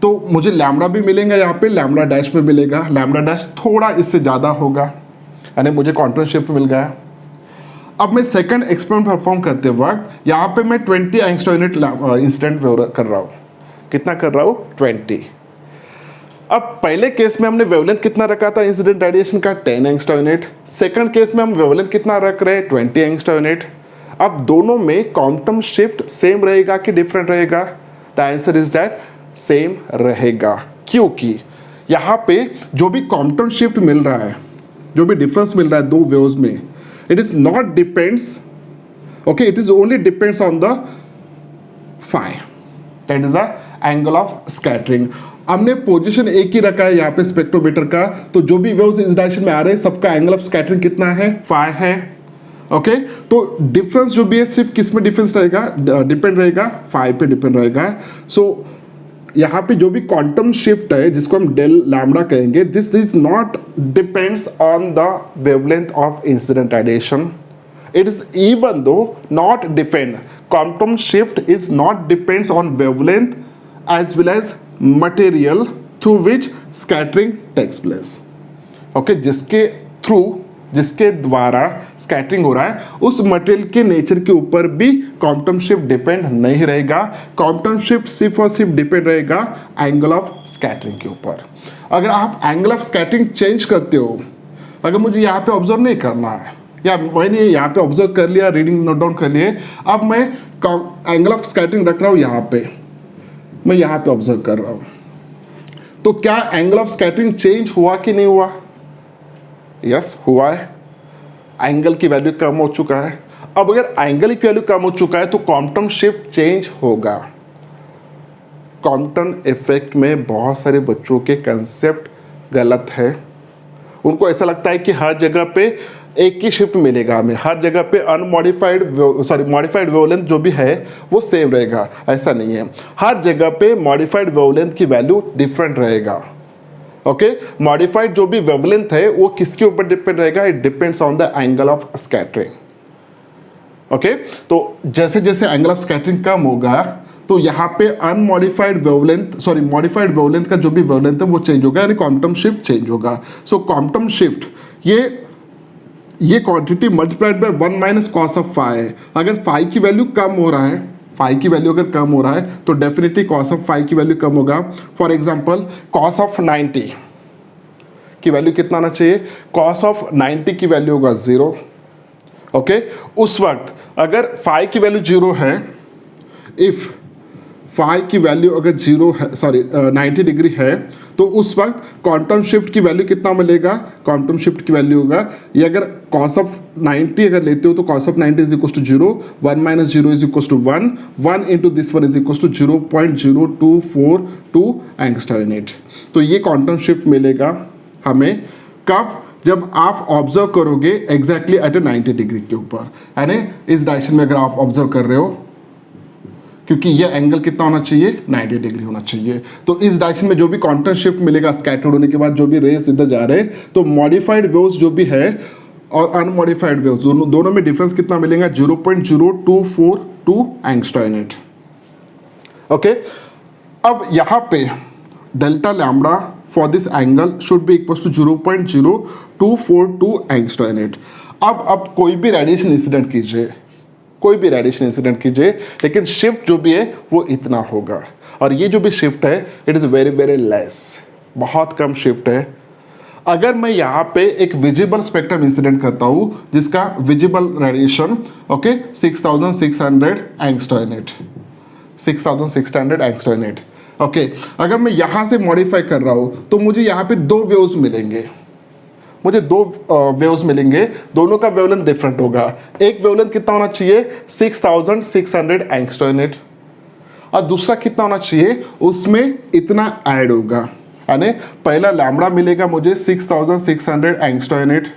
A: तो मुझे लैम्बडा भी मिलेगा यहाँ पे, लैम्बडा डैश में मिलेगा, लैम्बडा डैश थोड़ा इससे ज़्यादा होगा, यानी मुझे क्वांटम शिफ्ट मिल गया। अब मैं सेकंड एक्सपेरिमेंट परफॉर्म करते वक्त यहाँ पे मैं 20 एंगस्ट्रॉम यूनिट इंसिडेंट कर रहा हूँ। कितना कर रहा हूँ? 20। अब पहले केस में हमने वेवलेंथ कितना रखा था इंसिडेंट रेडिएशन का? 10 एंगस्ट्रॉम यूनिट। सेकंड केस में हम वेवलेंथ कितना रख रहे हैं? 20 एंगस्ट्रॉम यूनिट। अब दोनों में क्वांटम शिफ्ट सेम रहेगा कि डिफरेंट रहेगा? The answer is that same रहेगा, क्योंकि यहाँ पे जो भी क्वांटम शिफ्ट मिल रहा है, जो भी डिफरेंस मिल रहा है दो वेव्स में, it is not depends, okay, it is only depends on the phi, that is the angle of scattering। हमने पोजीशन एक ही रखा है यहाँ पे स्पेक्ट्रोमीटर का, तो जो भी वेव्स इस डायरेक्शन में आ रहे हैं सबका एंगल ऑफ स्कैटरिंग कितना है? फाई है। ओके तो डिफरेंस जो भी है सिर्फ किस में डिफरेंस रहेगा? डिपेंड रहेगा फाई पे डिपेंड रहेगा। सो यहाँ पे जो भी क्वांटम शिफ्ट है जिसको हम डेल लैम्बडा कहेंगे, this is not depends on the wavelength of incident radiation, it is even though not depend, quantum shift is not depends on wavelength as well as material through which scattering takes place. Okay जिसके द्वारा scattering हो रहा है उस material के nature के ऊपर भी क्वांटम शिफ्ट डिपेंड नहीं रहेगा। क्वांटम शिफ्ट सिर्फ और सिर्फ डिपेंड रहेगा एंगल ऑफ स्कैटरिंग के ऊपर। अगर आप एंगल ऑफ स्कैटरिंग चेंज करते हो, अगर मुझे यहाँ पे ऑब्जर्व नहीं करना है या मैंने यहाँ पे ऑब्जर्व कर लिया, रीडिंग नोट डाउन कर लिए, अब मैं एंगल ऑफ स्कैटरिंग रख रहा हूँ यहाँ पे, मैं यहाँ पे ऑब्जर्व कर रहा हूँ, तो क्या एंगल ऑफ स्कैटरिंग चेंज हुआ कि नहीं हुआ? यस हुआ है, एंगल की वैल्यू कम हो चुका है। अब अगर एंगल की वैल्यू कम हो चुका है तो क्वांटम शिफ्ट चेंज होगा। क्वांटम इफेक्ट में बहुत सारे बच्चों के कंसेप्ट गलत है, उनको ऐसा लगता है कि हर जगह पे एक ही शिफ्ट मिलेगा हमें, हर जगह पे मॉडिफाइड वेवलेंथ जो भी है वो सेम रहेगा। ऐसा नहीं है, हर जगह पे मॉडिफाइड वेवलेंथ की वैल्यू डिफरेंट रहेगा। ओके मॉडिफाइड जो भी वेवलेंथ है वो किसके ऊपर डिपेंड रहेगा? It depends on the angle of scattering. Okay तो जैसे जैसे एंगल ऑफ स्कैटरिंग कम होगा तो यहाँ पे मॉडिफाइड वेवलेंथ का जो भी वेवलेंथ है वो चेंज होगा, यानी क्वांटम शिफ्ट चेंज होगा। सो क्वांटम शिफ्ट ये quantity multiplied by 1 minus cos of phi है। अगर फाई की वैल्यू कम हो रहा है, फाई की वैल्यू अगर कम हो रहा है तो डेफिनेटली कॉस ऑफ फाई की वैल्यू कम होगा। फॉर एग्जांपल कॉस ऑफ 90 की वैल्यू कितना आना चाहिए? कॉस ऑफ 90 की वैल्यू होगा 0। ओके उस वक्त अगर फाई की वैल्यू 0 है, इफ फाई की वैल्यू अगर 90 डिग्री है, तो उस वक्त क्वांटम शिफ्ट की वैल्यू कितना मिलेगा? क्वांटम शिफ्ट की वैल्यू होगा ये, अगर कॉस ऑफ 90 अगर लेते हो तो cos of 90 is equal to 0, 1 minus 0 is equal to 1, 1 into this one is equal to 0.0242 angstrom unit. तो ये क्वांटम शिफ्ट मिलेगा हमें कब? जब आप ऑब्जर्व करोगे एग्जैक्टली एट ए 90 डिग्री के ऊपर, यानी इस डायरेक्शन में अगर आप ऑब्जर्व कर रहे हो, क्योंकि ये एंगल कितना होना चाहिए? 90 डिग्री होना चाहिए। तो इस डायरेक्शन में जो भी क्वांटम शिफ्ट मिलेगा स्कैटर्ड होने के बाद, जो भी रेस इधर जा रहे हैं, तो मॉडिफाइड वेव्स जो भी है और अनमॉडिफाइड वेव्स दोनों में डिफरेंस कितना मिलेगा? 0.0242 एंगस्ट्रॉम यूनिट। ओके अब यहाँ पे delta lambda for this angle should be equal to 0.0242 angstrom unit. अब कोई भी रेडिएशन इंसिडेंट कीजिए, लेकिन शिफ्ट जो भी है वो इतना होगा, और ये जो भी शिफ्ट है it is very very less, बहुत कम शिफ्ट है। अगर मैं यहाँ पे एक विजिबल स्पेक्ट्रम इंसिडेंट करता हूँ जिसका visible radiation okay 6600 angstrom unit, 6600 angstrom unit okay, अगर मैं यहाँ से मॉडिफाई कर रहा हूँ तो मुझे यहाँ पे दो वेव्स मिलेंगे, मुझे दो वेव्स मिलेंगे, दोनों का वेवलेंथ डिफरेंट होगा। एक वेवलेंथ कितना होना चाहिए 6600 एंगस्ट्रॉम यूनिट और दूसरा कितना होना चाहिए, उसमें इतना ऐड होगा, यानी पहला लैम्बडा मिलेगा मुझे 6600 एंगस्ट्रॉम यूनिट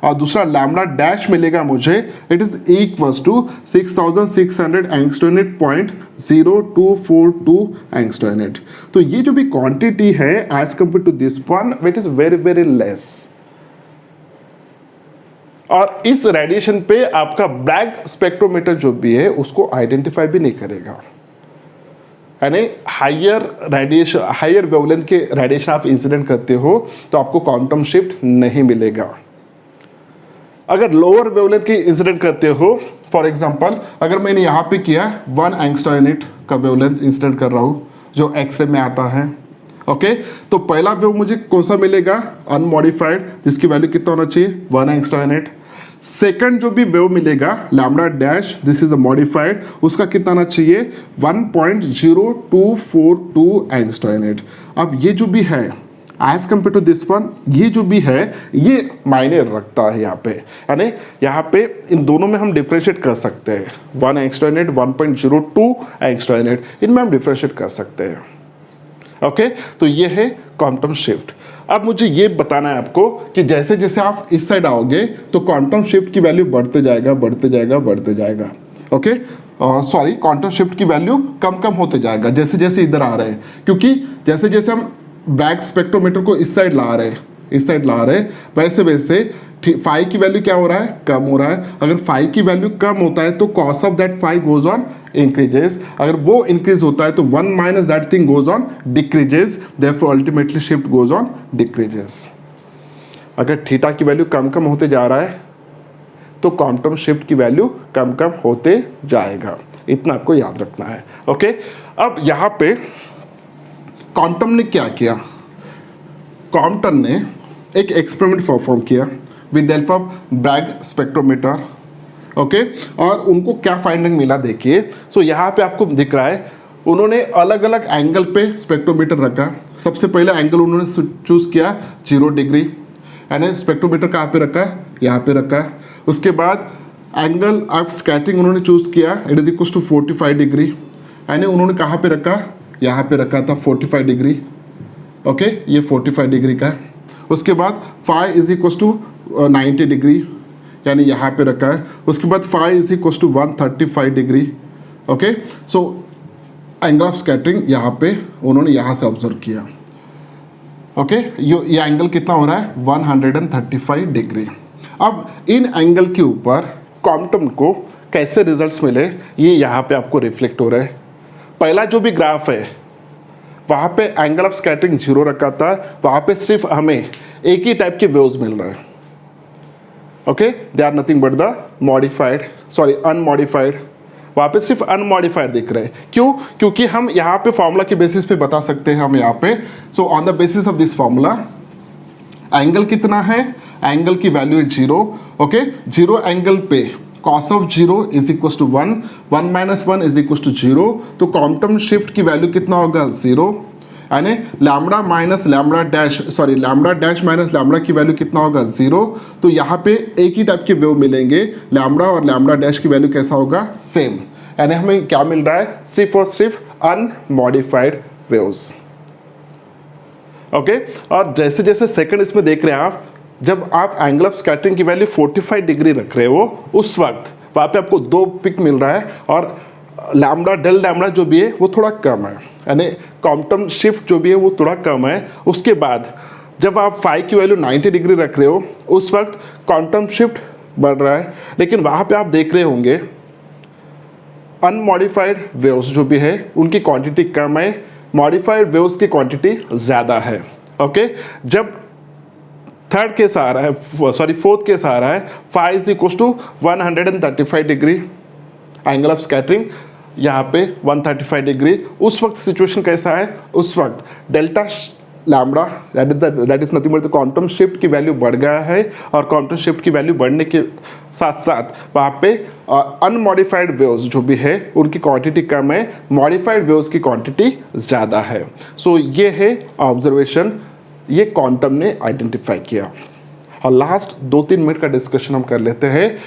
A: और दूसरा लैम्बडा डैश मिलेगा मुझे, it is equals to 6600 angstrom unit 0.0242 angstrom unit. तो ये जो भी क्वांटिटी है as compare to this one it is very very less, और इस रेडिएशन पे आपका ब्लैक स्पेक्ट्रोमीटर जो भी है उसको आइडेंटिफाई भी नहीं करेगा, यानी हायर रेडिएशन, हायर वेवलेंथ के रेडिएशन आप इंसिडेंट करते हो तो आपको क्वांटम शिफ्ट नहीं मिलेगा। अगर लोअर वेवलेंथ की इंसिडेंट करते हो, फॉर एग्जांपल अगर मैंने यहाँ पे किया 1 एंगस्ट्रॉम यूनिट का वेवलेंथ इंसिडेंट कर रहा हूँ जो एक्सरे में आता है ओके, तो पहला वेव मुझे कौन सा मिलेगा अनमॉडिफाइड, जिसकी वैल्यू कितना होना चाहिए 1 एंगस्ट्रॉम यूनिट। सेकंड जो भी वेव मिलेगा lambda dash, this is a modified, उसका कितना आना चाहिए 1.0242 एंगस्ट्रॉम यूनिट। अब ये जो भी है as compare to this one, ये जो भी है ये मायने रखता है यहाँ पे, यानी यहाँ पे इन दोनों में हम डिफ्रेंशिएट कर सकते हैं, 1 एंगस्ट्रॉम यूनिट 1.02 एंगस्ट्रॉम यूनिट, इनमें हम डिफ्रेंशिएट कर सकते हैं ओके। तो ये है क्वांटम शिफ्ट। अब मुझे ये बताना है आपको कि जैसे जैसे आप इस साइड आओगे तो क्वांटम शिफ्ट की वैल्यू बढ़ते जाएगा बढ़ते जाएगा बढ़ते जाएगा ओके, सॉरी क्वांटम शिफ्ट की वैल्यू कम कम होते जाएगा जैसे जैसे इधर आ रहे हैं, क्योंकि जैसे जैसे हम ब्लैक स्पेक्ट्रोमीटर को इस साइड ला रहे हैं, इस साइड ला रहे हैं, वैसे वैसे फाई की वैल्यू क्या हो रहा है कम हो रहा है। अगर फाई की वैल्यू कम होता है तो cos of that phi goes on increases, अगर वो इंक्रीज होता है तो 1 minus that thing goes on decreases, therefore ultimately shift goes on decreases. अगर थीटा की वैल्यू कम कम होते जा रहा है तो क्वांटम शिफ्ट की वैल्यू कम कम होते जाएगा, इतना आपको याद रखना है ओके। अब यहाँ पे क्वांटम ने क्या किया, क्वांटम ने एक एक्सपेरिमेंट परफॉर्म किया with the help of Bragg spectrometer okay, और उनको क्या फाइंडिंग मिला देखिए। सो यहाँ पे आपको दिख रहा है उन्होंने अलग अलग एंगल पे स्पेक्ट्रोमीटर रखा। सबसे पहले एंगल उन्होंने चूज किया 0 डिग्री, यानी स्पेक्ट्रोमीटर कहाँ पे रखा है यहाँ पे रखा है। उसके बाद एंगल ऑफ स्कैटरिंग उन्होंने चूज किया, it is equal to 45 degree, यानी उन्होंने कहाँ पे रखा यहाँ पे रखा था 45 डिग्री ओके, ये 45 डिग्री का है। उसके बाद phi is equal to 90 degree, यानी यहाँ पे रखा है। उसके बाद phi is equal to 135 degree okay. So angle of scattering यहाँ पे उन्होंने यहाँ से ऑब्जर्व किया ओके, ये एंगल कितना हो रहा है 135 डिग्री। अब इन एंगल के ऊपर क्वांटम को कैसे रिजल्ट्स मिले ये यहाँ पे आपको रिफ्लेक्ट हो रहा है। पहला जो भी ग्राफ है वहाँ पे एंगल ऑफ स्कैटरिंग 0 रखा था, वहाँ पे सिर्फ हमें एक ही टाइप के वेव्स मिल रहे हैं okay, they are nothing but the modified sorry unmodified, वहाँ पे सिर्फ अनमॉडिफाइड दिख रहे हैं। क्यों? क्योंकि हम यहाँ पे फॉर्मूला के बेसिस पे बता सकते हैं हम यहाँ पे। So on the basis of this formula angle कितना है, एंगल की वैल्यू है 0 ओके। 0 एंगल पे cos of 0 is equal to 1, 1 minus 1 is equal to 0, तो क्वांटम शिफ्ट की वैल्यू कितना होगा 0, यानी lambda minus lambda dash sorry lambda dash minus lambda की वैल्यू कितना होगा 0। तो यहाँ पे एक ही टाइप के वेव मिलेंगे, लैम्बडा और लैम्बडा डैश की वैल्यू कैसा होगा सेम, यानी हमें क्या मिल रहा है सिर्फ और सिर्फ अनमॉडिफाइड वेव्स ओके। और जैसे जैसे सेकंड इसमें देख रहे हैं आप, जब आप एंगल ऑफ स्कैटरिंग की वैल्यू 45 डिग्री रख रहे हो उस वक्त वहाँ पे आपको 2 पिक मिल रहा है और लैम्बडा डेल लैम्बडा जो भी है वो थोड़ा कम है, यानी क्वांटम शिफ्ट जो भी है वो थोड़ा कम है। उसके बाद जब आप फाई की वैल्यू 90 डिग्री रख रहे हो उस वक्त क्वांटम शिफ्ट बढ़ रहा है, लेकिन वहाँ पे आप देख रहे होंगे अनमॉडिफाइड वेव्स जो भी है उनकी क्वांटिटी कम है, मॉडिफाइड वेव्स की क्वांटिटी ज़्यादा है ओके। जब थर्ड केस आ रहा है सॉरी फोर्थ केस आ रहा है, phi is equal to 135 degree angle of scattering यहाँ पे 135 डिग्री, उस वक्त सिचुएशन कैसा है, उस वक्त delta lambda that is nothing but the quantum shift की वैल्यू बढ़ गया है, और क्वांटम शिफ्ट की वैल्यू बढ़ने के साथ साथ वहाँ पे अनमॉडिफाइड वेव्स जो भी है उनकी क्वांटिटी कम है, मॉडिफाइड वेव्स की क्वांटिटी ज़्यादा है। सो ये है ऑब्जर्वेशन, ये क्वांटम ने आइडेंटिफाई किया। और लास्ट 2-3 मिनट का डिस्कशन हम कर लेते हैं।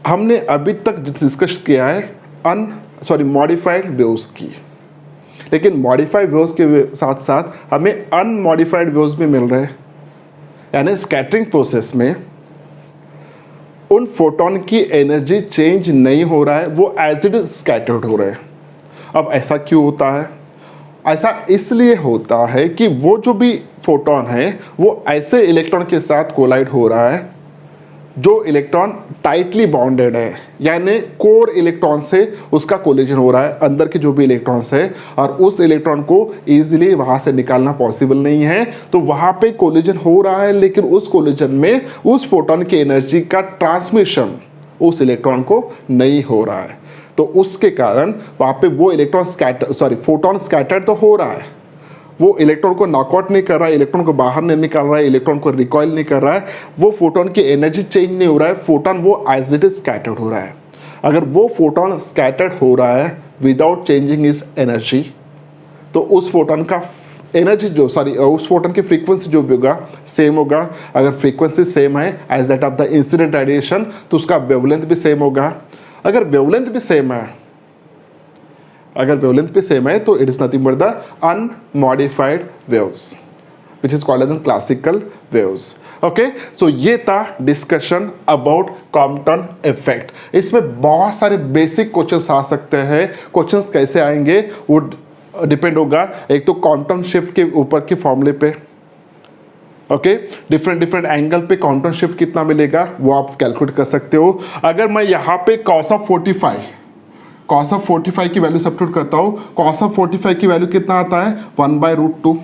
A: हमने अभी तक डिस्कस किया है मॉडिफाइड वेव्स की, लेकिन मॉडिफाइड वेव्स के साथ साथ हमें अनमॉडिफाइड वेव्स भी मिल रहे हैं, यानी स्कैटरिंग प्रोसेस में उन फोटोन की एनर्जी चेंज नहीं हो रहा है, वो एज इट इज स्कैटर्ड हो रहे हैं। अब ऐसा क्यों होता है? ऐसा इसलिए होता है कि वो जो भी फोटोन है वो ऐसे इलेक्ट्रॉन के साथ कोलाइड हो रहा है जो इलेक्ट्रॉन टाइटली बॉन्डेड है, यानी कोर इलेक्ट्रॉन से उसका कोलिजन हो रहा है, अंदर के जो भी इलेक्ट्रॉन्स है, और उस इलेक्ट्रॉन को इजीली वहां से निकालना पॉसिबल नहीं है। तो वहां पे कोलिजन हो रहा है, लेकिन उस कोलिजन में उस फोटोन की एनर्जी का ट्रांसमिशन उस इलेक्ट्रॉन को नहीं हो रहा है। तो उसके कारण वहां पे वो फोटोन स्कैटर तो हो रहा है, वो इलेक्ट्रॉन को नॉकआउट नहीं कर रहा है, इलेक्ट्रॉन को बाहर नहीं निकाल रहा है, इलेक्ट्रॉन को रिकॉइल नहीं कर रहा है, वो फोटोन की एनर्जी चेंज नहीं हो रहा है, फोटोन वो एज इट इज स्कैटर्ड हो रहा है। अगर वो फोटोन स्कैटर्ड हो रहा है विदाउट चेंजिंग इज एनर्जी, तो उस फोटोन का एनर्जी उस फोटोन की फ्रीक्वेंसी जो भी होगा सेम होगा। अगर फ्रीक्वेंसी सेम है as that of the incident radiation, तो उसका वेवलेंथ भी सेम होगा। अगर वेवलेंथ भी सेम है तो it is nothing but the unmodified waves which is called as classical waves. Okay, so ये था डिस्कशन अबाउट कॉम्पटन इफेक्ट। इसमें बहुत सारे बेसिक क्वेश्चंस आ सकते हैं। क्वेश्चंस कैसे आएंगे वो डिपेंड होगा एक तो क्वांटम शिफ्ट के ऊपर के फॉर्मूले पे, ओके, डिफरेंट एंगल पे क्वांटम शिफ्ट कितना मिलेगा वो आप कैलकुलेट कर सकते हो। अगर मैं यहाँ पे cos ऑफ 45 की वैल्यू सब्स्टिट्यूट करता हूँ, cos ऑफ 45 की वैल्यू कितना आता है 1/√2।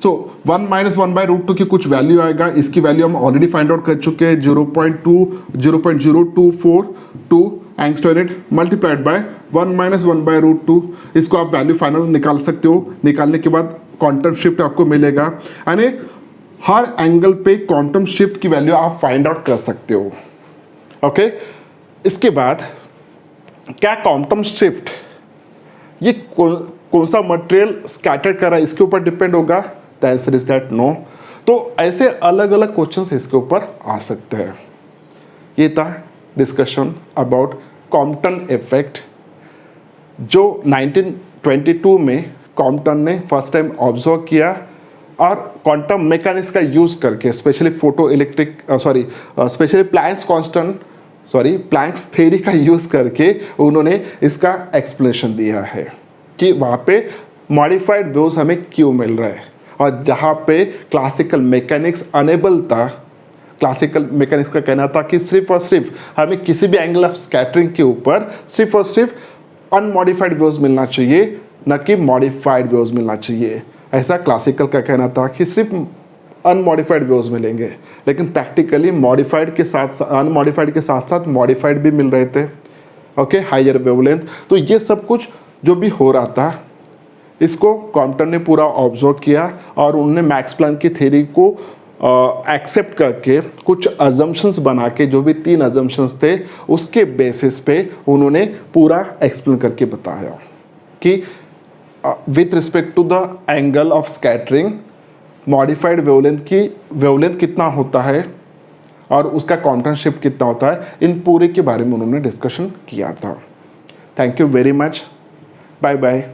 A: सो 1 - 1/√2 की कुछ वैल्यू आएगा, इसकी वैल्यू हम ऑलरेडी फाइंड आउट कर चुके हैं 0.0242 एंगस्ट्रॉन मल्टीप्लाइड बाय 1 - 1/√2। इसको आप वैल्यू फाइनल निकाल सकते हो। निकालने के बाद क्वांटम शिफ्ट आपको मिलेगा, यानी हर एंगल पे क्वांटम शिफ्ट की वैल्यू आप फाइंड आउट कर सकते हो। ओके, इसके बाद क्या क्वांटम शिफ्ट ये कौन सा मटेरियल स्कैटर कर रहा है इसके ऊपर डिपेंड होगा? The answer is that no. तो ऐसे अलग अलग क्वेश्चंस इसके ऊपर आ सकते हैं। ये था डिस्कशन अबाउट कॉम्पटन इफेक्ट जो 1922 में कॉम्पटन ने फर्स्ट टाइम ऑब्जर्व किया, और क्वांटम मैकेनिक्स का यूज करके स्पेशली प्लैंक्स थ्योरी का यूज करके उन्होंने इसका एक्सप्लेनेशन दिया है कि वहाँ पे मॉडिफाइड वेव्स हमें क्यों मिल रहा है, और जहाँ पे क्लासिकल मैकेनिक्स अनेबल था। क्लासिकल मैकेनिक्स का कहना था कि सिर्फ और सिर्फ हमें किसी भी एंगल ऑफ स्कैटरिंग के ऊपर सिर्फ और सिर्फ अनमॉडिफाइड वेव्स मिलना चाहिए, न कि मॉडिफाइड वेव्स मिलना चाहिए। ऐसा क्लासिकल का कहना था कि सिर्फ अनमॉडिफाइड वेव्स मिलेंगे, लेकिन प्रैक्टिकली अनमॉडिफाइड के साथ साथ मॉडिफाइड भी मिल रहे थे। Okay, higher wavelength. तो ये सब कुछ जो भी हो रहा था इसको कॉम्पटन ने पूरा ऑब्जर्व किया, और उन्होंने मैक्स प्लैंक की थ्योरी को एक्सेप्ट करके कुछ अजम्पशंस बना के, जो भी 3 अजम्पशंस थे उसके बेसिस पे उन्होंने पूरा एक्सप्लेन करके बताया कि with respect to the angle of scattering modified wavelength कितना होता है और उसका क्वांटम शिफ्ट कितना होता है, इन पूरे के बारे में उन्होंने डिस्कशन किया था। Thank you very much, bye bye.